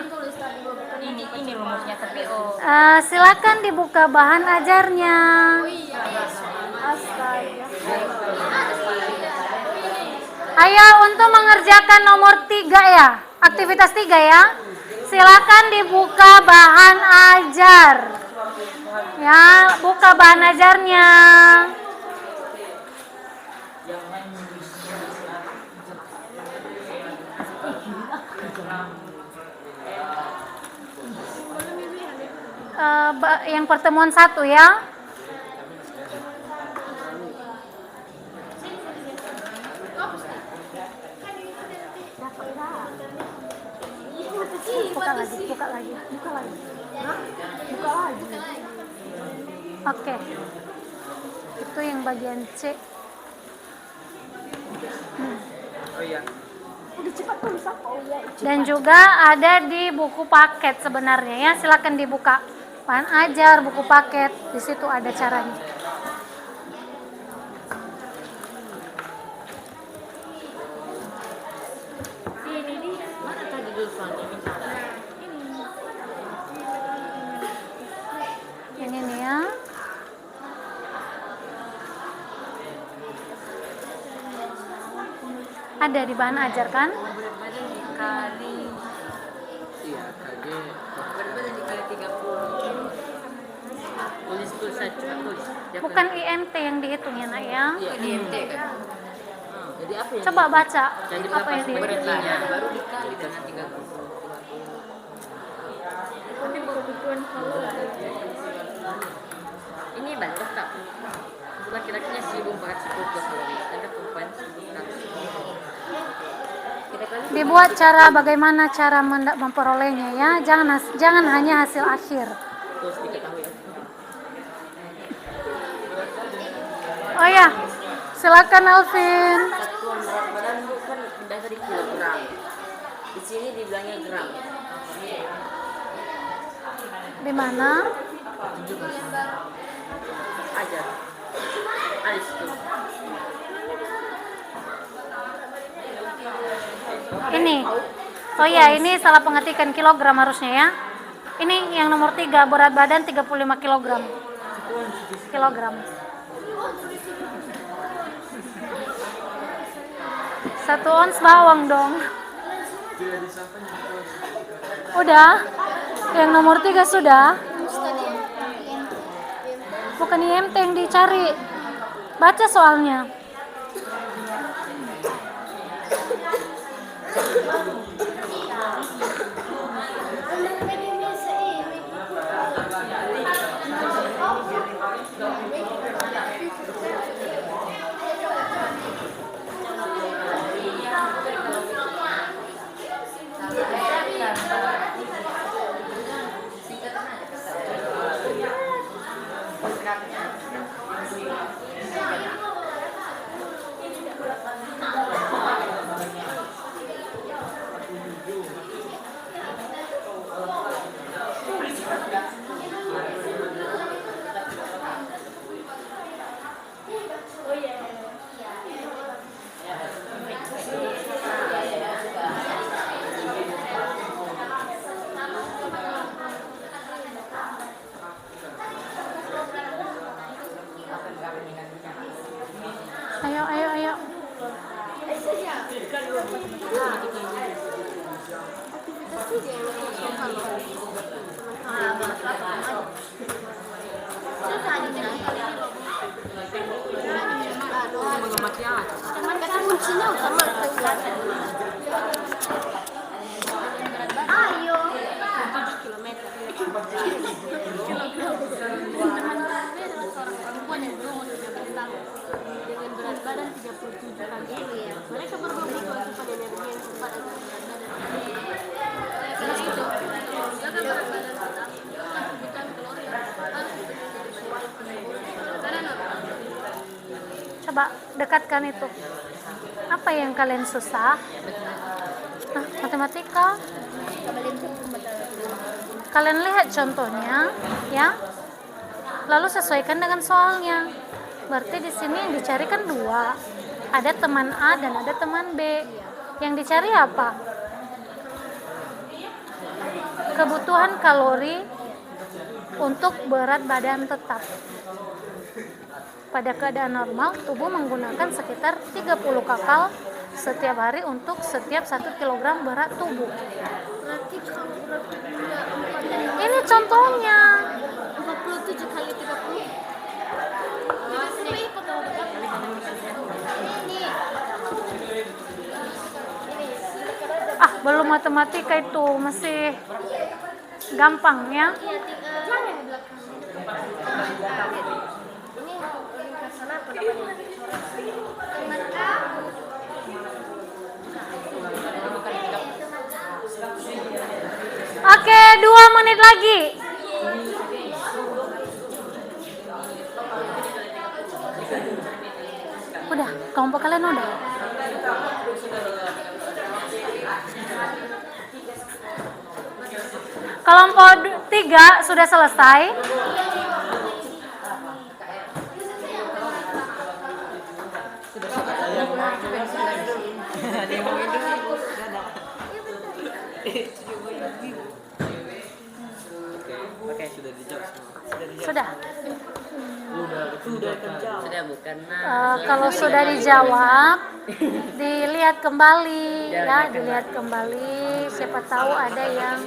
Ini rumusnya tapi
Silakan dibuka bahan ajarnya. Ayo untuk mengerjakan nomor 3 ya, aktivitas 3 ya. Silakan dibuka bahan ajar. Ya, buka bahan ajarnya. Yang pertemuan 1 ya. Buka lagi. Oke. Itu yang bagian C.
Oh iya.
Dan juga ada di buku paket sebenarnya ya. Silakan dibuka. Bahan ajar, buku paket, di situ ada caranya.
mana tadi dulu soalnya minta?
Yang ini ya. Ada di bahan ajar kan?
Berat badan dikali
Iya, KG.
berat badan dikali 30. Tulis saja tulis.
Bukan IMT yang dihitung ya nak ya.
Iya, IMT kan. Jadi apa yang
Coba baca
jadi
apa
berapa
yang dihitung.
beratnya baru dikali dengan 30. Ini banyak tak? Laki-lakinya 1410 kalori, ada perempuan 1100. Kita kali
Dibuat cara bagaimana cara memperolehnya ya. Jangan hanya hasil akhir.
terus diketahui.
Oh ya, silakan Alvin.
berat badan itu kan udah tadi kilogram. Di sini dibilangnya gram.
Di mana?
Aja. Ada situ.
Ini. Oh ya, ini salah pengetikan kilogram harusnya ya. Ini yang nomor 3, berat badan 35 kilogram. Kilogram. 1 ons bawang dong. Udah? Yang nomor 3 sudah? Bukan IMT yang dicari. Baca soalnya. Ayo, ayo, ayo.
Cuman kata kuncinya utama ayo 7 kilometer. Seorang perempuan yang berumur 13 tahun dengan berat badan 37 kg. Mereka berdua butuh asupan energi yang tepat agar berat badan. Selain itu, menjaga berat badan tetap kebutuhan kalori yang harus dipenuhi sesuai dengan normal.
Coba dekatkan itu. Apa yang kalian susah? Matematika. Kalian lihat contohnya, ya. Lalu sesuaikan dengan soalnya. Berarti di sini yang dicari kan 2. Ada teman A dan ada teman B. Yang dicari apa? Kebutuhan kalori untuk berat badan tetap. Pada keadaan normal, tubuh menggunakan sekitar 30 kakal setiap hari untuk setiap 1 kg berat tubuh.
Berarti kalau berat tubuhnya 4
Ini contohnya.
47 kali 30.
Belum matematika itu, masih gampang ya. Oke, 2 menit lagi. Udah, kelompok kalian udah. Kelompok 3 sudah selesai.
Oke, sudah dijawab semua.
Sudah.
Sudah bukan.
Kalau sudah dijawab, dilihat kembali ya, dilihat kembali. Siapa tahu ada yang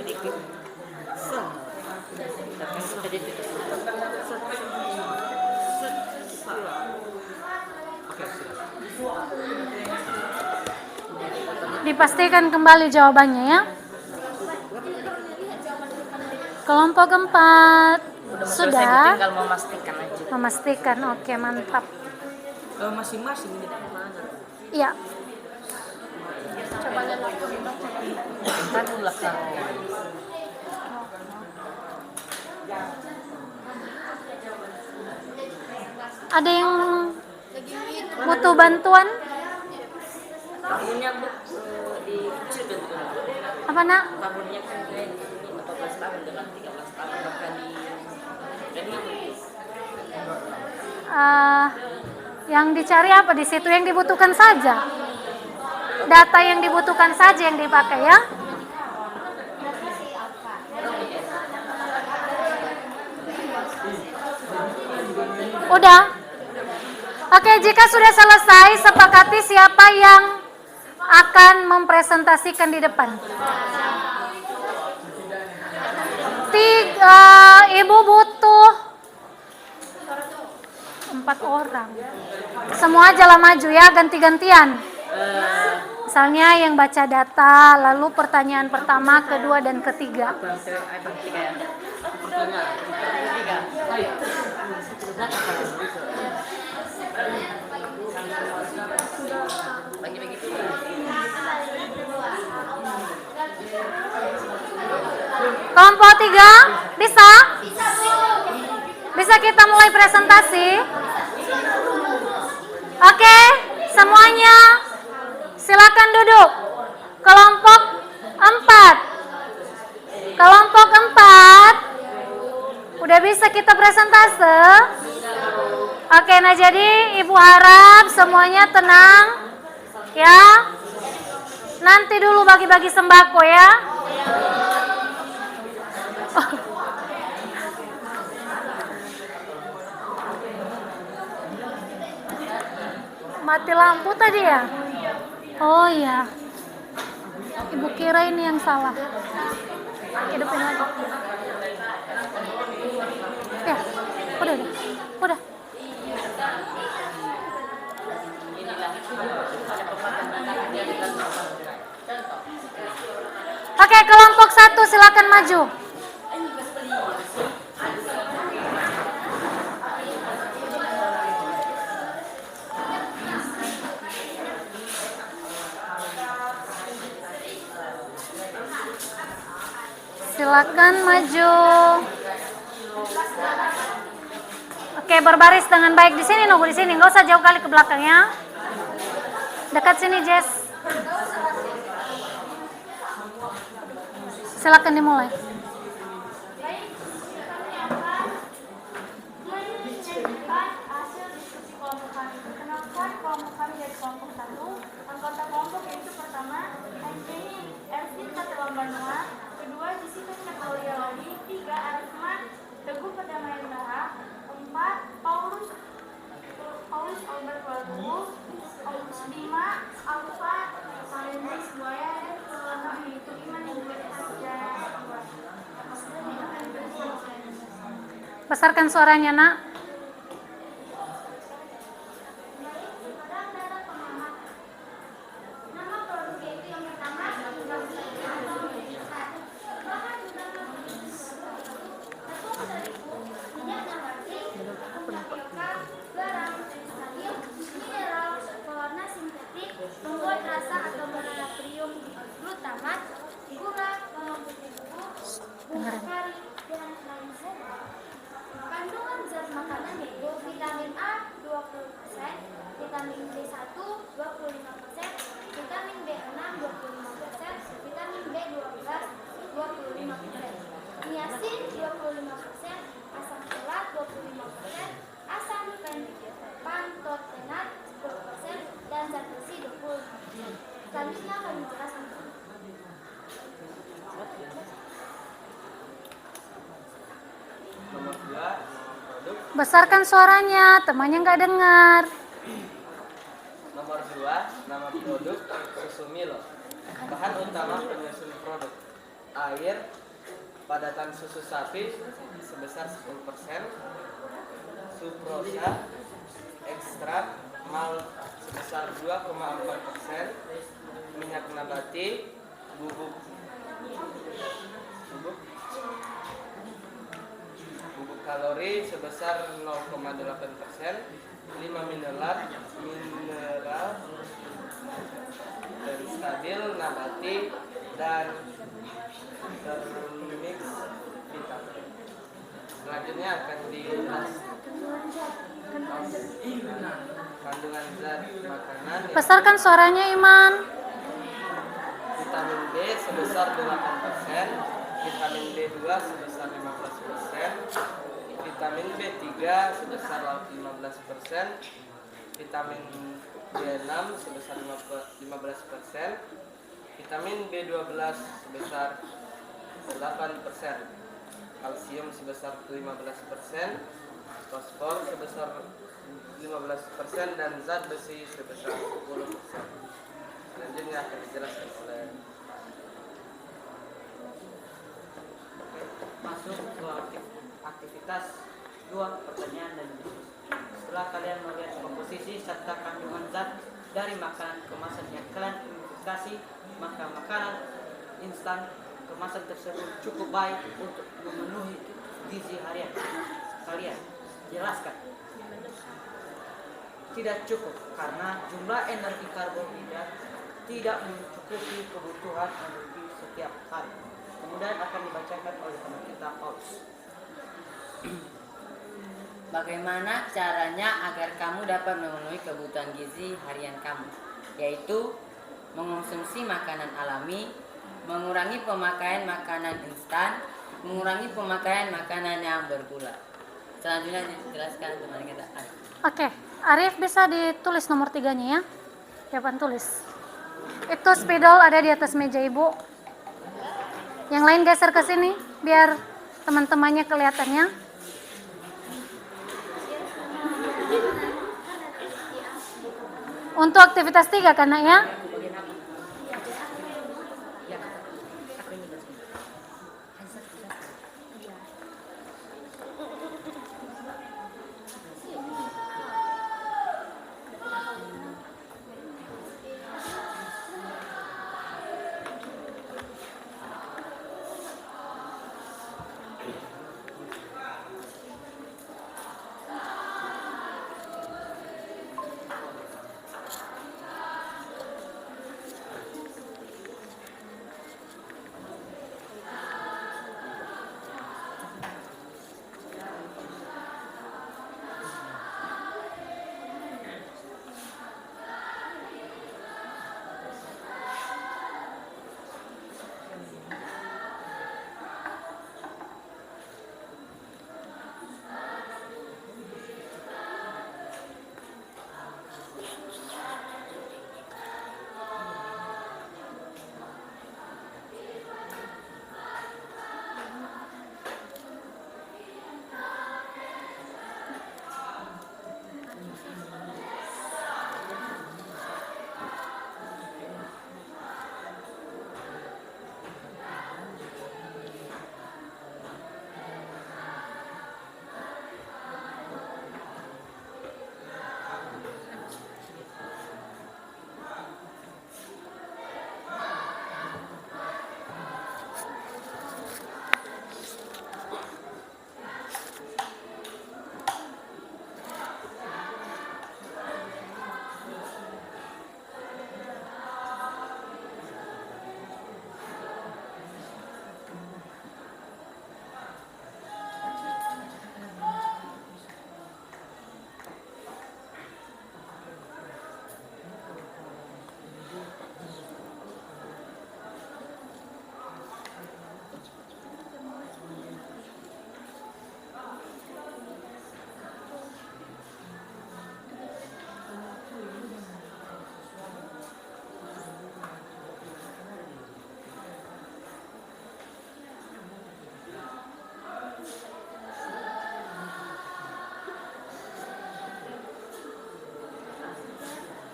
dipastikan kembali jawabannya ya. Kelompok 4 sudah
Tinggal memastikan aja.
memastikan. Oke, mantap.
Masing-masing ini mana?
Iya.
Coba lihat waktu dibaca.
Kan ulah kalau
Ada yang butuh bantuan?
Karbonnya dikecilkan tuh.
Apa nak?
Karbonnya kan kayak di sini 14 tahun dengan 13 tahun bahkan di jadi
Yang dicari apa di situ? Yang dibutuhkan saja. Data yang dibutuhkan saja yang dipakai ya. Udah. Oke, jika sudah selesai, sepakati siapa yang akan mempresentasikan di depan. Ibu butuh 4 orang. Semua jalan maju ya, ganti-gantian. Misalnya yang baca data, lalu pertanyaan pertama, kedua, dan ketiga. Kelompok 3, bisa? Bisa kita mulai presentasi? Oke, semuanya silakan duduk. Kelompok 4. Kelompok 4. Udah bisa kita presentase? Oke, nah jadi Ibu harap semuanya tenang ya. Nanti dulu bagi-bagi sembako ya. Mati lampu tadi ya? Oh iya. Ibu kira ini yang salah. Hidupin lagi. Ya, udah. Oke, kelompok 1 silakan maju. Silakan maju. Oke, berbaris dengan baik di sini, nunggu di sini. Nggak usah jauh kali ke belakang ya. Dekat sini, Jess. Silakan dimulai.
Perkenalkan kelompok kami dari kelompok 1. Anggota kelompok yaitu pertama, Ervin Katelan Banua. Kedua, Jessica Cakaulia Lodi. 3, Arisma Teguh Perdamaian Daha. 4, Paulus Albert Prabowo. 5, Alfa Salendis Buaya. Dan kelima yaitu Iman yang bekerja.
Besarkan suaranya, Nak.
Membuat rasa atau mononatrium glutamat, gula, bawang putih bubuk, bubuk kari, dan lain sebagainya. Kandungan zat makanan yaitu vitamin A 20%, vitamin B1 25%, vitamin B6 25%, vitamin B12 25%, niacin 25%, asam folat 25%, asam pantotenat 10%, dan zat besi 20%. Selanjutnya kami jelaskan.
Nomor 2, produk.
Besarkan suaranya, temannya nggak dengar.
Nomor 2, nama produk susu Milo. Bahan utama penyusun produk: air, padatan susu sapi sebesar 10%, sukrosa, ekstrak malt sebesar 2,4%, minyak nabati, bubuk kalori sebesar 0,8%, 5 mineral dan stabil nabati, dan termix vitamin. Selanjutnya akan dibahas. Kandungan zat makanan
Besarkan suaranya, Iman.
vitamin B sebesar 8%, vitamin B2 sebesar 15%, vitamin B3 sebesar 15%, vitamin B6 sebesar 15%, vitamin B12 sebesar 8%, kalsium sebesar 15%, fosfor sebesar 15% dan zat besi sebesar 10%. Selanjutnya akan dijelaskan oleh
Masuk ke aktivitas 2, pertanyaan dan diskusi. Setelah kalian melihat komposisi serta kandungan zat dari makanan kemasan yang kalian identifikasi, maka makanan instan kemasan tersebut cukup baik untuk memenuhi gizi harian kalian. Jelaskan. Tidak cukup karena jumlah energi karbohidrat tidak mencukupi kebutuhan energi setiap hari. Kemudian akan dibacakan oleh teman kita Paulus.
Bagaimana caranya agar kamu dapat memenuhi kebutuhan gizi harian kamu? Yaitu mengonsumsi makanan alami, mengurangi pemakaian makanan instan, mengurangi pemakaian makanan yang bergula. Selanjutnya dijelaskan teman kita Arif.
Oke, Arif bisa ditulis nomor 3-nya ya. Jawaban tulis. Itu spidol ada di atas meja Ibu. Yang lain geser ke sini biar teman-temannya kelihatannya. Untuk aktivitas 3 kan Nak ya?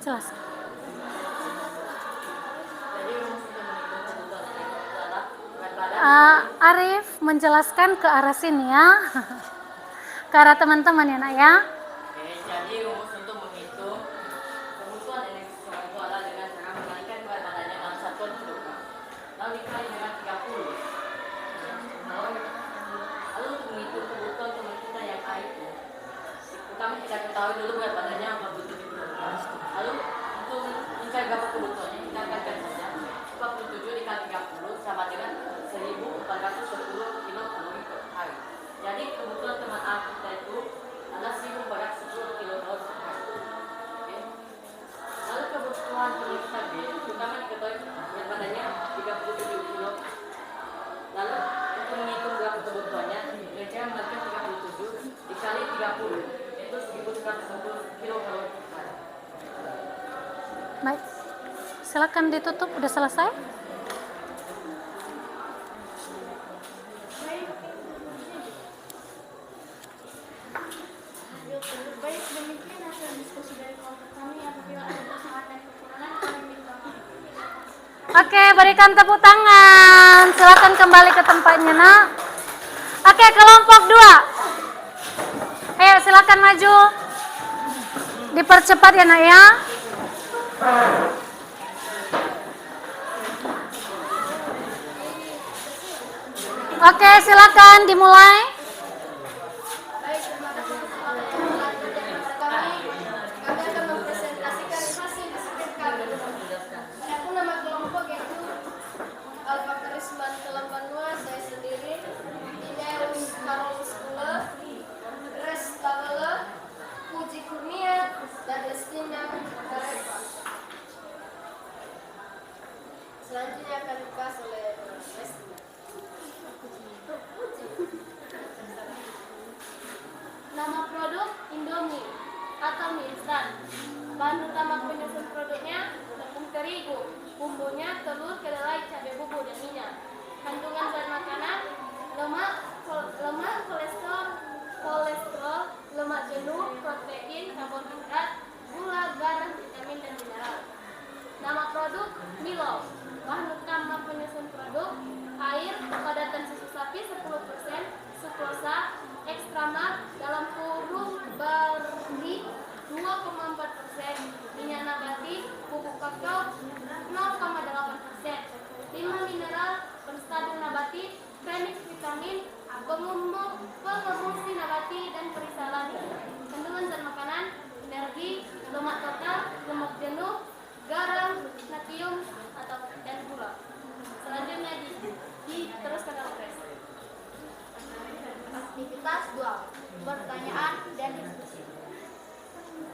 Jelas. Arif menjelaskan ke arah sini ya. Ke arah teman-teman ya Nak ya.
Jadi rumus untuk menghitung kebutuhan energi seseorang itu adalah dengan cara mengalihkan berat badannya dalam satuan kilogram, lalu dikali dengan 30. Lalu untuk menghitung kebutuhan teman kita yang A itu, kami tidak ketahui dulu berat badannya 47 kilogram. Lalu untuk mencari berapa kebutuhannya kita kalikan saja 47 dikali 30 sama dengan 1410 kilokalori per hari. Jadi kebutuhan teman A kita itu adalah 1410 kilokalori per hari.
silakan ditutup. Udah selesai?
Baik, demikian hasil diskusi dari kelompok kami. Apabila ada kesalahan dan kekurangan, kami minta maaf.
Oke, berikan tepuk tangan. Silakan kembali ke tempatnya, Nak. Oke, kelompok 2. Ayo, silakan maju. Dipercepat ya, Nak ya. Oke, silakan dimulai.
Baik, terima kasih atas kesempatan kami. Kami akan mempresentasikan hasil diskusi kami. Adapun nama kelompok yaitu Alfa Karisman Kelampanua, saya sendiri, Ineus Carolus Kule, Grace Tabele, Puji Kurnia, dan Destina Kareva. Selanjutnya akan dibahas oleh Destina. Nama produk Indomie atau mie instan. Bahan utama penyusun produknya tepung terigu, bumbunya telur, kedelai, cabai bubuk, dan minyak. Kandungan zat makanan lemak, kolesterol, lemak jenuh, protein, karbohidrat, gula, garam, vitamin, dan mineral. Nama produk Milo. Bahan utama penyusun produk air, padatan susu sapi 10%, sukrosa, ekstramat dalam kurung berli 2,4%, minyak nabati, bubuk kakao 0,8%, 5 mineral, penstabil nabati, premix vitamin, pengemulsi nabati, dan perisalani. Kandungan zat makanan, energi, lemak total, lemak jenuh, garam, natrium, dan gula. Selanjutnya diteruskan oleh Grace. Aktivitas 2. Pertanyaan dan diskusi.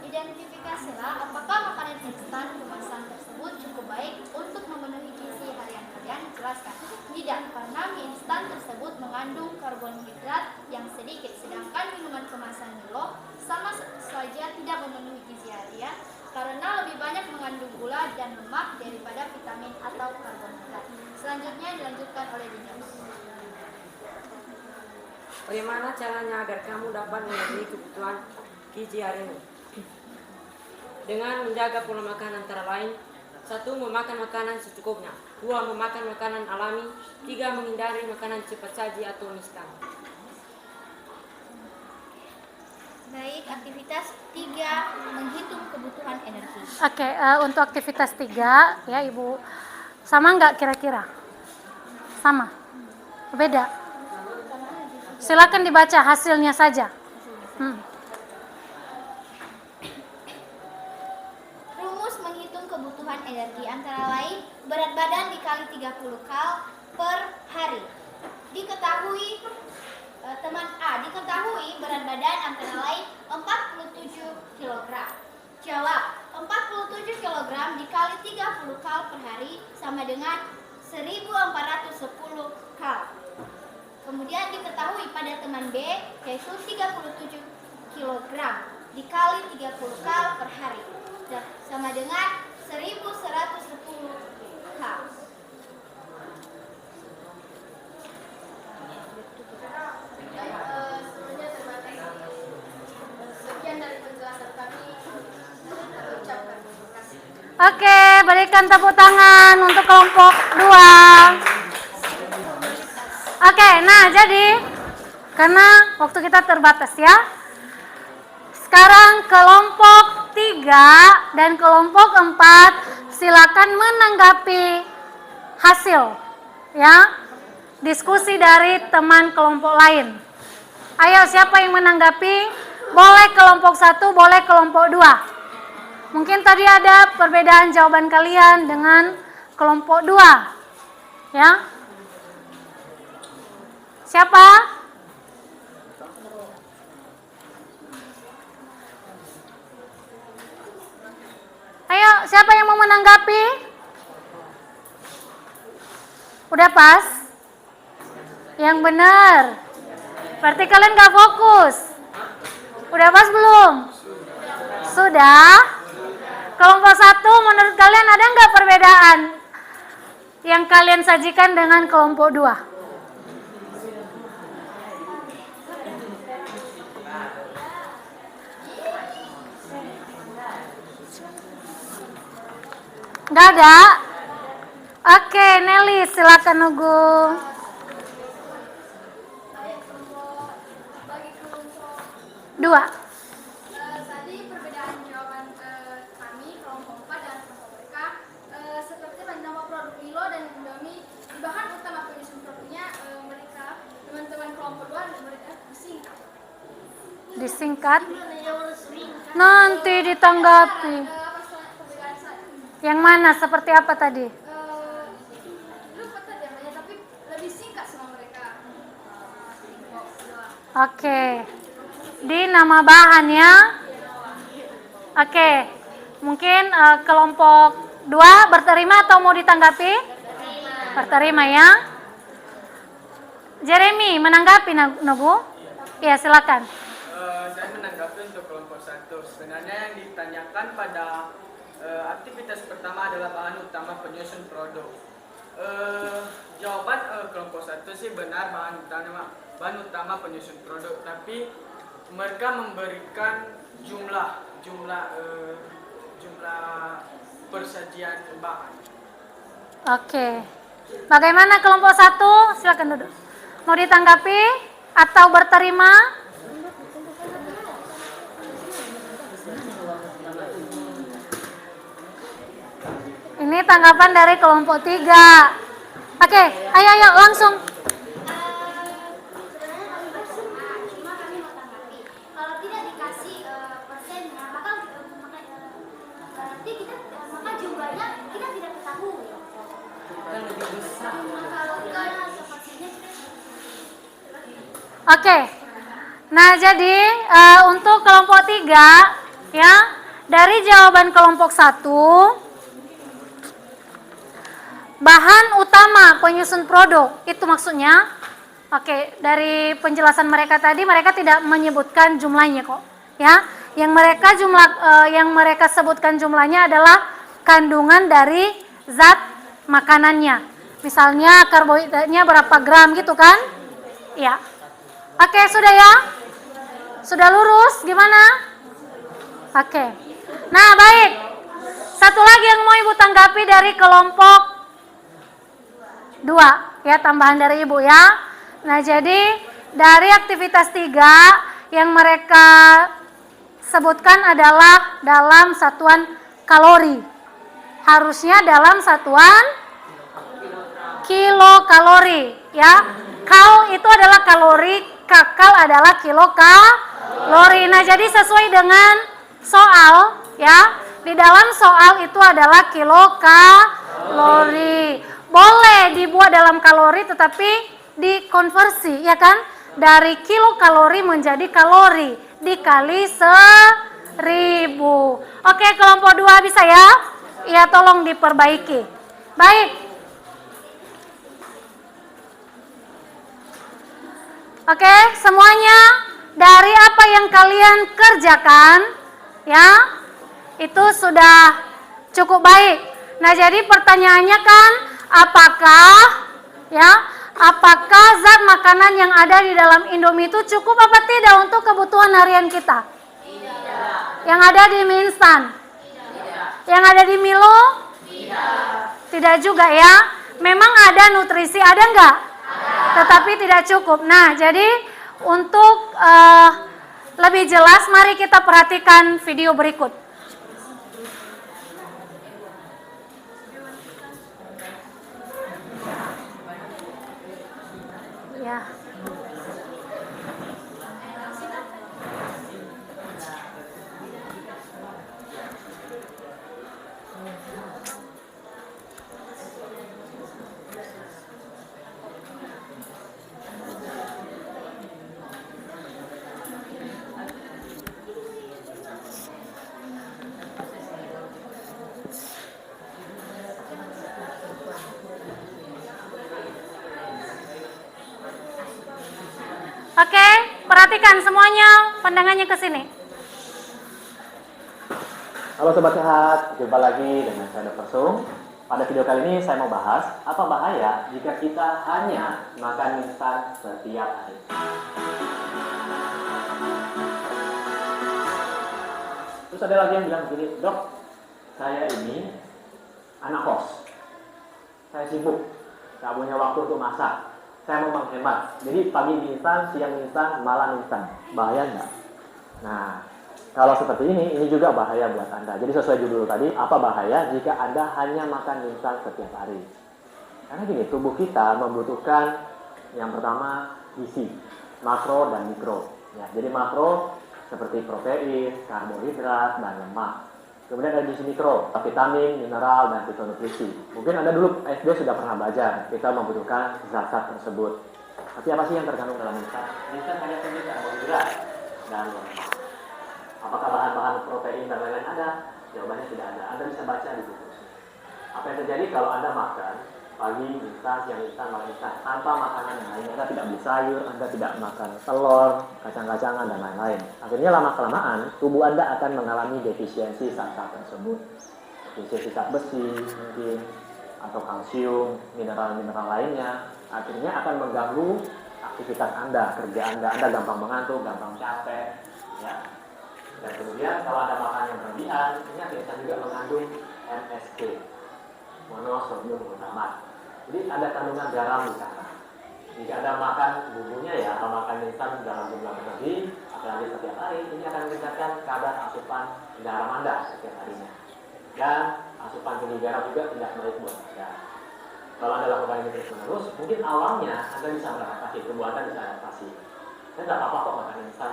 Identifikasilah apakah makanan instan kemasan tersebut cukup baik untuk memenuhi gizi harian kalian. Jelaskan. Tidak, karena mie instan tersebut mengandung karbohidrat yang sedikit, sedangkan minuman kemasan Milo sama saja tidak memenuhi gizi harian karena lebih banyak mengandung gula dan lemak daripada vitamin atau karbohidrat. Selanjutnya dilanjutkan oleh Dinas.
Bagaimana caranya agar kamu dapat memenuhi kebutuhan gizi harimu? Dengan menjaga pola makan antara lain: 1. Memakan makanan secukupnya. 2. Memakan makanan alami. 3. Menghindari makanan cepat saji atau instan.
Baik, aktivitas 3, menghitung kebutuhan energi.
Oke, untuk aktivitas 3 ya Ibu, sama nggak kira-kira? Sama? Beda? Silakan dibaca hasilnya saja.
Rumus menghitung kebutuhan energi antara lain berat badan dikali 30 kal per hari. Diketahui teman A, diketahui berat badan antara lain 47 kg. Jawab, 47 kg dikali 30 kal per hari sama dengan 1410 kal. Kemudian diketahui pada teman B yaitu 37 kg dikali 30 kal per hari sama dengan 1110 kal. Sekian dari penjelasan kami. Kami ucapkan terima kasih.
Oke, berikan tepuk tangan untuk kelompok 2. Oke, nah jadi karena waktu kita terbatas ya. Sekarang kelompok 3 dan kelompok 4 silakan menanggapi hasil ya. Diskusi dari teman kelompok lain. Ayo, siapa yang menanggapi? Boleh kelompok 1, boleh kelompok 2. Mungkin tadi ada perbedaan jawaban kalian dengan kelompok 2. Ya. Siapa? Ayo, siapa yang mau menanggapi? Udah pas? Yang benar. Berarti kalian gak fokus. Udah pas belum? Sudah? Kelompok 1 menurut kalian ada nggak perbedaan yang kalian sajikan dengan kelompok 2? Nggak ada? Oke, Nelly silakan Nugu. Dua.
Tadi perbedaan jawaban kami kelompok 4 dan kelompok mereka seperti nama produk Milo dan Indomie di bahan utama penyusun produknya mereka teman-teman kelompok 2 mereka disingkat.
Disingkat. Nanti ditanggapi. Yang mana? Seperti apa tadi?
Lupa tadi namanya tapi lebih singkat sama mereka.
Oke. Di nama bahan ya. Oke. Mungkin kelompok 2 berterima atau mau ditanggapi? Berterima ya. Jeremy menanggapi Nugu? Iya, silakan.
Saya menanggapi untuk kelompok 1. Sebenarnya yang ditanyakan pada aktivitas pertama adalah bahan utama penyusun produk. Jawaban kelompok 1 sih benar bahan utama penyusun produk, tapi mereka memberikan jumlah persajian bahan.
Oke. Bagaimana kelompok 1? Silakan duduk. Mau ditanggapi atau berterima? Ini tanggapan dari kelompok 3. Oke, ayo langsung.
Cuma kami mau tanggapi kalau tidak dikasih persennya maka berarti kita maka jumlahnya kita tidak ketahui. Kalau tidak sepertinya
Oke. Nah, jadi untuk kelompok 3 ya, dari jawaban kelompok 1 bahan utama penyusun produk, itu maksudnya. Oke, dari penjelasan mereka tadi mereka tidak menyebutkan jumlahnya kok, ya. Yang mereka sebutkan jumlahnya adalah kandungan dari zat makanannya. Misalnya karbohidratnya berapa gram gitu kan? Ya. Oke, sudah ya? Sudah lurus gimana? Oke. Nah, baik. Satu lagi yang mau Ibu tanggapi dari kelompok 2 ya, tambahan dari Ibu ya. Nah, jadi dari aktivitas 3 yang mereka sebutkan adalah dalam satuan kalori. Harusnya dalam satuan kilokalori ya. Kal itu adalah kalori, kakal adalah kilokalori. Nah, jadi sesuai dengan soal ya. Di dalam soal itu adalah kilokalori. Boleh dibuat dalam kalori tetapi dikonversi ya kan, dari kilokalori menjadi kalori dikali 1000. Oke, kelompok 2 bisa ya? Ya, tolong diperbaiki. Baik. Oke, semuanya dari apa yang kalian kerjakan ya, itu sudah cukup baik. Nah, jadi pertanyaannya kan apakah zat makanan yang ada di dalam Indomie itu cukup apa tidak untuk kebutuhan harian kita? Tidak. Yang ada di mie instan? Tidak. Yang ada di Milo? Tidak. Tidak juga ya. Memang ada nutrisi, ada enggak? Ada. Tetapi tidak cukup. Nah, jadi untuk lebih jelas mari kita perhatikan video berikut. Ya. Oke, perhatikan semuanya pandangannya ke sini.
Halo Sobat Sehat, jumpa lagi dengan saya Dr. Sung. Pada video kali ini saya mau bahas apa bahaya jika kita hanya makan instan setiap hari. Terus ada lagi yang bilang begini, dok, saya ini anak kos, saya sibuk, gak punya waktu untuk masak, saya mau menghemat, jadi pagi instan, siang instan, malam instan, bahaya nggak? Nah, kalau seperti ini juga bahaya buat Anda. Jadi sesuai judul tadi, apa bahaya jika Anda hanya makan instan setiap hari? Karena gini, tubuh kita membutuhkan yang pertama gizi, makro dan mikro. Ya, jadi makro seperti protein, karbohidrat, dan lemak. Kemudian ada gizi mikro, vitamin, mineral, dan fitonutrisi. Mungkin Anda dulu SD sudah pernah belajar, kita membutuhkan zat-zat tersebut. Tapi apa sih yang terkandung dalam instan? Instan hanya punya karbohidrat dan lemak. Apakah bahan-bahan protein dan lain-lain ada? Jawabannya tidak ada. Anda bisa baca di buku. Apa yang terjadi kalau Anda makan pagi instan, siang instan, malam instan tanpa makanan yang lain? Anda tidak beli sayur, Anda tidak makan telur, kacang-kacangan dan lain-lain. Akhirnya lama-kelamaan tubuh Anda akan mengalami defisiensi zat-zat tersebut. Defisiensi zat besi mungkin, atau kalsium, mineral-mineral lainnya. Akhirnya akan mengganggu aktivitas Anda, kerja Anda gampang mengantuk, gampang capek, ya. Dan kemudian kalau ada makan yang berlebihan, ini bisa juga mengandung MSG, monosodium glutamate. Jadi ada kandungan garam di sana. Jika Anda makan bumbunya ya, atau makan instan dalam jumlah berlebih, apalagi setiap hari, ini akan meningkatkan kadar asupan garam Anda setiap harinya. Dan asupan tinggi garam juga tidak baik buat Anda. Kalau Anda lakukan ini terus-menerus, mungkin awalnya Anda bisa beradaptasi, tubuh Anda bisa adaptasi. Saya nggak apa-apa kok makan instan,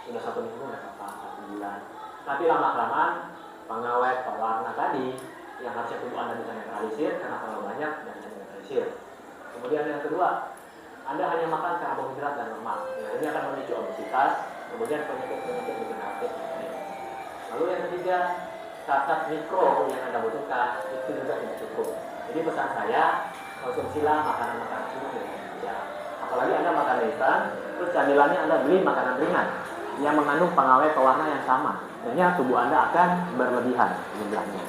sudah 1 minggu nggak apa-apa. Bulan. Tapi lama-kelamaan pengawet pewarna tadi yang harusnya tubuh Anda bisa netralisir karena terlalu banyak dan bisa netralisir. Kemudian yang kedua, Anda hanya makan karbohidrat dan lemak. Ya, ini akan memicu obesitas, kemudian penyakit-penyakit degeneratif. Lalu yang ketiga, zat-zat mikro yang Anda butuhkan itu juga tidak cukup. Jadi pesan saya, konsumsilah makanan-makanan cukup ya. Apalagi Anda makan instan, terus camilannya Anda beli makanan ringan yang mengandung pengawet pewarna yang sama, akhirnya tubuh Anda akan berlebihan jumlahnya.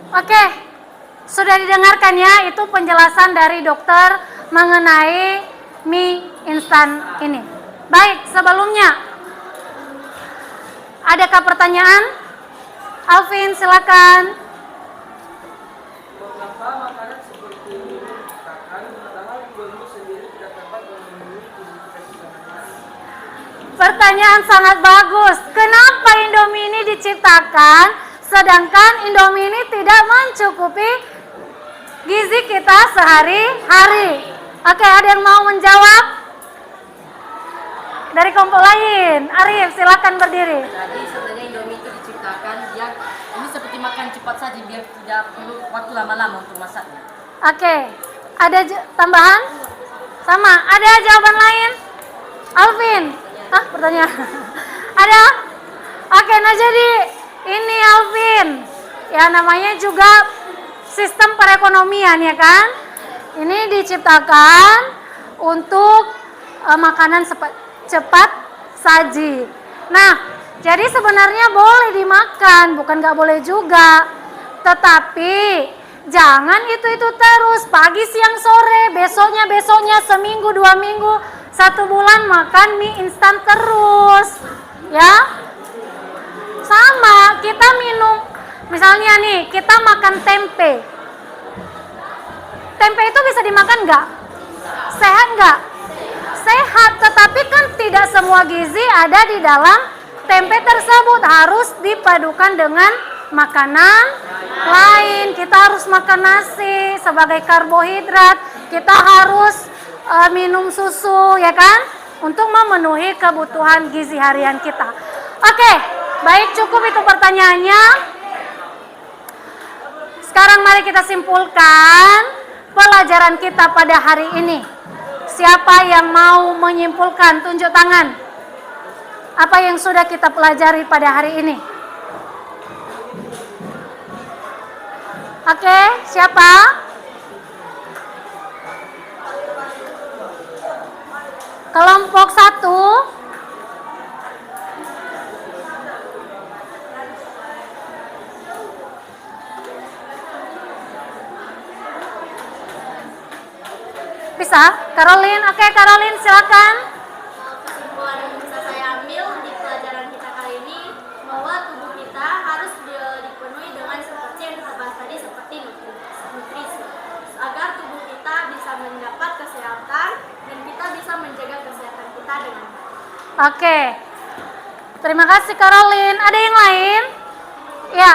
Oke, sudah didengarkan ya, itu penjelasan dari dokter mengenai mie instan ini. Baik, sebelumnya adakah pertanyaan? Alvin, silakan.
Mengapa makanan seperti ini dikatakan padahal Indomie sendiri tidak dapat memenuhi kebutuhan sehari-hari?
Pertanyaan sangat bagus. Kenapa Indomie ini diciptakan sedangkan Indomie ini tidak mencukupi gizi kita sehari-hari? Oke, ada yang mau menjawab? Dari kelompok lain. Arif, silakan berdiri.
Jadi sebenarnya Indomie itu diciptakan dia ini seperti makan cepat saja biar tidak perlu waktu lama-lama untuk masaknya.
Oke, ada tambahan? Sama, ada jawaban lain? Alvin, pertanyaan. Ada? Oke, nah jadi ini Alvin, ya namanya juga sistem perekonomian ya kan? Ini diciptakan untuk makanan cepat saji. Nah, jadi sebenarnya boleh dimakan, bukan nggak boleh juga. Tetapi jangan itu terus, pagi, siang, sore, besoknya, seminggu, 2 minggu, 1 bulan makan mie instan terus. Ya, sama kita minum, misalnya nih, kita makan tempe. Tempe itu bisa dimakan nggak? Sehat nggak? Sehat, tetapi kan tidak semua gizi ada di dalam tempe tersebut, harus dipadukan dengan makanan lain. Kita harus makan nasi sebagai karbohidrat, kita harus minum susu ya kan, untuk memenuhi kebutuhan gizi harian kita. Oke, baik, cukup itu pertanyaannya. Sekarang mari kita simpulkan pelajaran kita pada hari ini. Siapa yang mau menyimpulkan? Tunjuk tangan. Apa yang sudah kita pelajari pada hari ini? Oke, siapa? Kelompok 1. Bisa? Caroline, oke Caroline silakan.
Kesimpulan yang bisa saya ambil di pelajaran kita kali ini bahwa tubuh kita harus dipenuhi dengan seperti yang kita bahas tadi seperti nutrisi agar tubuh kita bisa mendapat kesehatan dan kita bisa menjaga kesehatan kita dengan baik.
Oke. Terima kasih Caroline. Ada yang lain? Ya,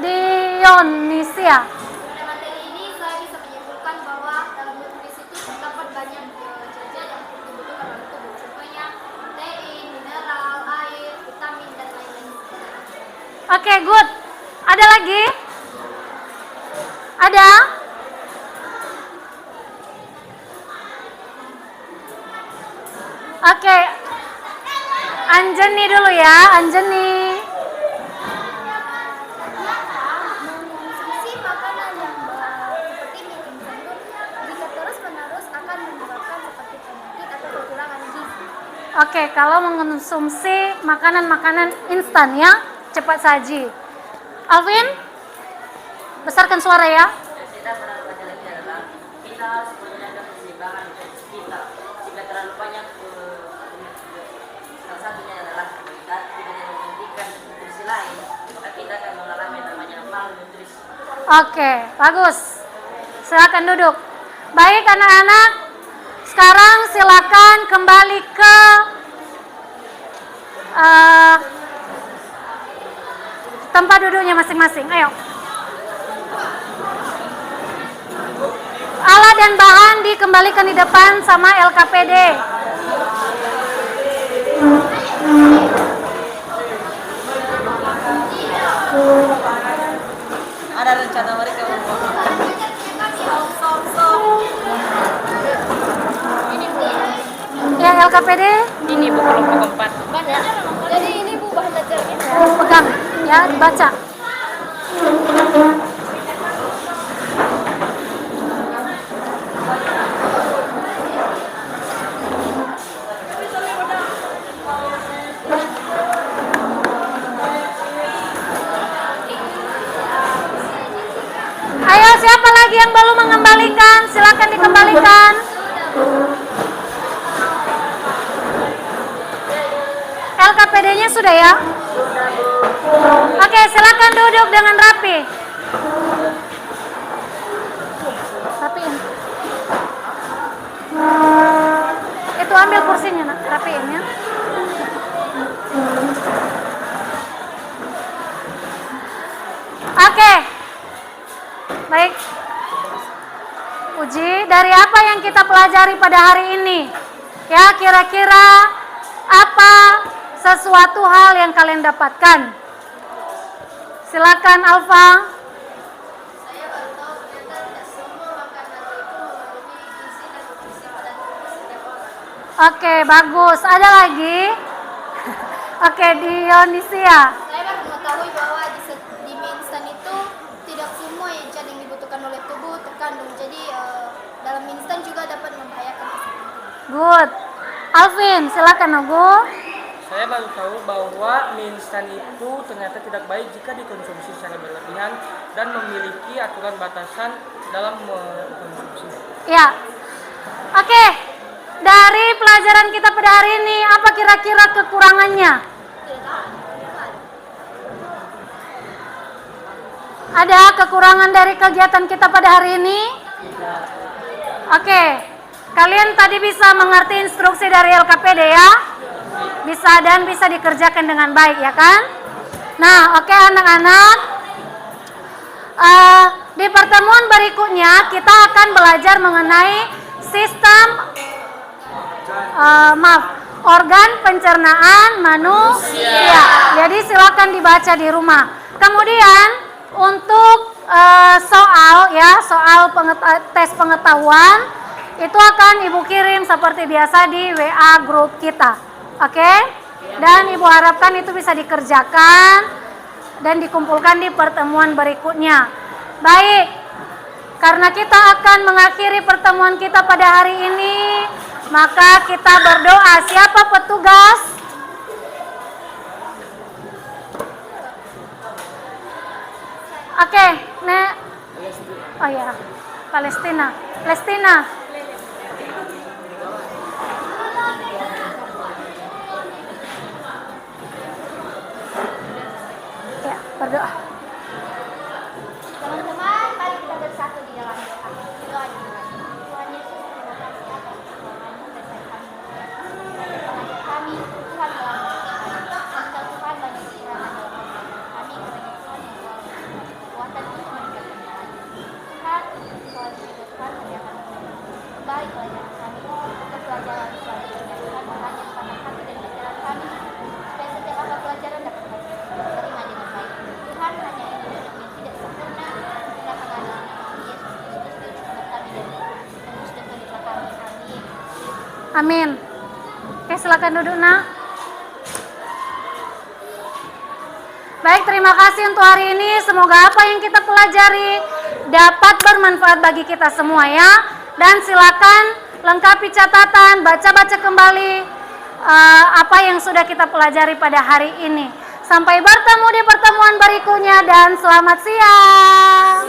Dionisia.
Pada materi ini saya bisa menyimpulkan bahwa dalam nutrisi itu terdapat banyak zat yang dibutuhkan oleh tubuh. Contohnya protein, mineral, air, vitamin dan lain-lain.
Oke, good. Ada lagi? Ada? Oke. Anjeni dulu ya, Anjeni.
Mengonsumsi makanan yang seperti mie instan jika terus-menerus akan menyebabkan seperti penyakit atau kekurangan gizi.
Oke, kalau mengonsumsi makanan-makanan instan ya, cepat saji. Alvin, besarkan suara ya.
Kita pada pelajaran ini adalah kita harus menjaga keseimbangan nutrisi kita. Jika terlalu banyak, salah satunya adalah kita tidak menghentikan nutrisi lain, maka kita akan mengalami namanya malnutrisi.
Oke, bagus. Silakan duduk. Baik anak-anak, sekarang silakan kembali ke tempat duduknya masing-masing. Ayo. Alat dan bahan dikembalikan di depan sama LKPD.
Ada rencana mereka
Ya, LKPD.
ini buku kelompok 4.
Jadi ini Bu bahan belajar kita.
Pegang, ya, dibaca. Ayo, siapa lagi yang belum mengembalikan? Silakan dikembalikan. LKPD-nya sudah ya? Oke, silakan duduk dengan rapi. Rapiin. Itu ambil kursinya, nak. Rapiin ya. Oke. Baik. Uji, dari apa yang kita pelajari pada hari ini? Ya, kira-kira apa sesuatu hal yang kalian dapatkan? Silakan Alfa.
Saya baru tahu ternyata tidak semua makanan itu memenuhi gizi dan nutrisi pada tubuh setiap orang.
Oke, bagus. Ada lagi? Oke, Dionisia.
Saya baru mengetahui bahwa di mie instan itu tidak semua zat yang dibutuhkan oleh tubuh terkandung. Jadi dalam mie instan juga dapat membahayakan kesehatan.
Good. Alvin, silakan Nogo.
Saya baru tahu bahwa mie instan itu ternyata tidak baik jika dikonsumsi secara berlebihan dan memiliki aturan batasan dalam mengkonsumsi.
Ya. Oke. Dari pelajaran kita pada hari ini, apa kira-kira kekurangannya? Ada kekurangan dari kegiatan kita pada hari ini? Oke. Kalian tadi bisa mengerti instruksi dari LKPD ya? Bisa dan bisa dikerjakan dengan baik ya kan? Nah, oke anak-anak. Di pertemuan berikutnya kita akan belajar mengenai sistem organ pencernaan manusia. Jadi silakan dibaca di rumah. Kemudian untuk soal tes pengetahuan itu akan Ibu kirim seperti biasa di WA grup kita. Oke? Dan Ibu harapkan itu bisa dikerjakan dan dikumpulkan di pertemuan berikutnya. Baik. Karena kita akan mengakhiri pertemuan kita pada hari ini, maka kita berdoa. Siapa petugas? Oke, oh ya, Palestina. Berdoa.
Teman-teman, mari kita bersatu di dalam doa. Doa dimulai. Tuhan Yesus, terima kasih atas pertolongan-Mu dan baik kami. Pengajar kami, Tuhan telah memberkati kami. Tuhan banyak istirahat dalam pembelajaran kami, karena Tuhan yang selalu memberikan kekuatan untuk meningkatkannya lagi. Tuhan, Tuhan juga Tuhan sediakan kembali pelajaran kami untuk pelajaran selanjutnya. Tuhan mengajarkan hati dan pikiran kami supaya setiap apa pelajaran dapat kami terima dengan baik. Tuhan hanya ingin hidup yang tidak sempurna hingga pengadilan Yesus Kristus Juru Selamat kami dan tembus dan pelita kami. Amin.
Amin. Oke, silakan duduk, Nak. Baik, terima kasih untuk hari ini. Semoga apa yang kita pelajari dapat bermanfaat bagi kita semua ya. Dan silakan lengkapi catatan, baca-baca kembali apa yang sudah kita pelajari pada hari ini. Sampai bertemu di pertemuan berikutnya dan selamat siang.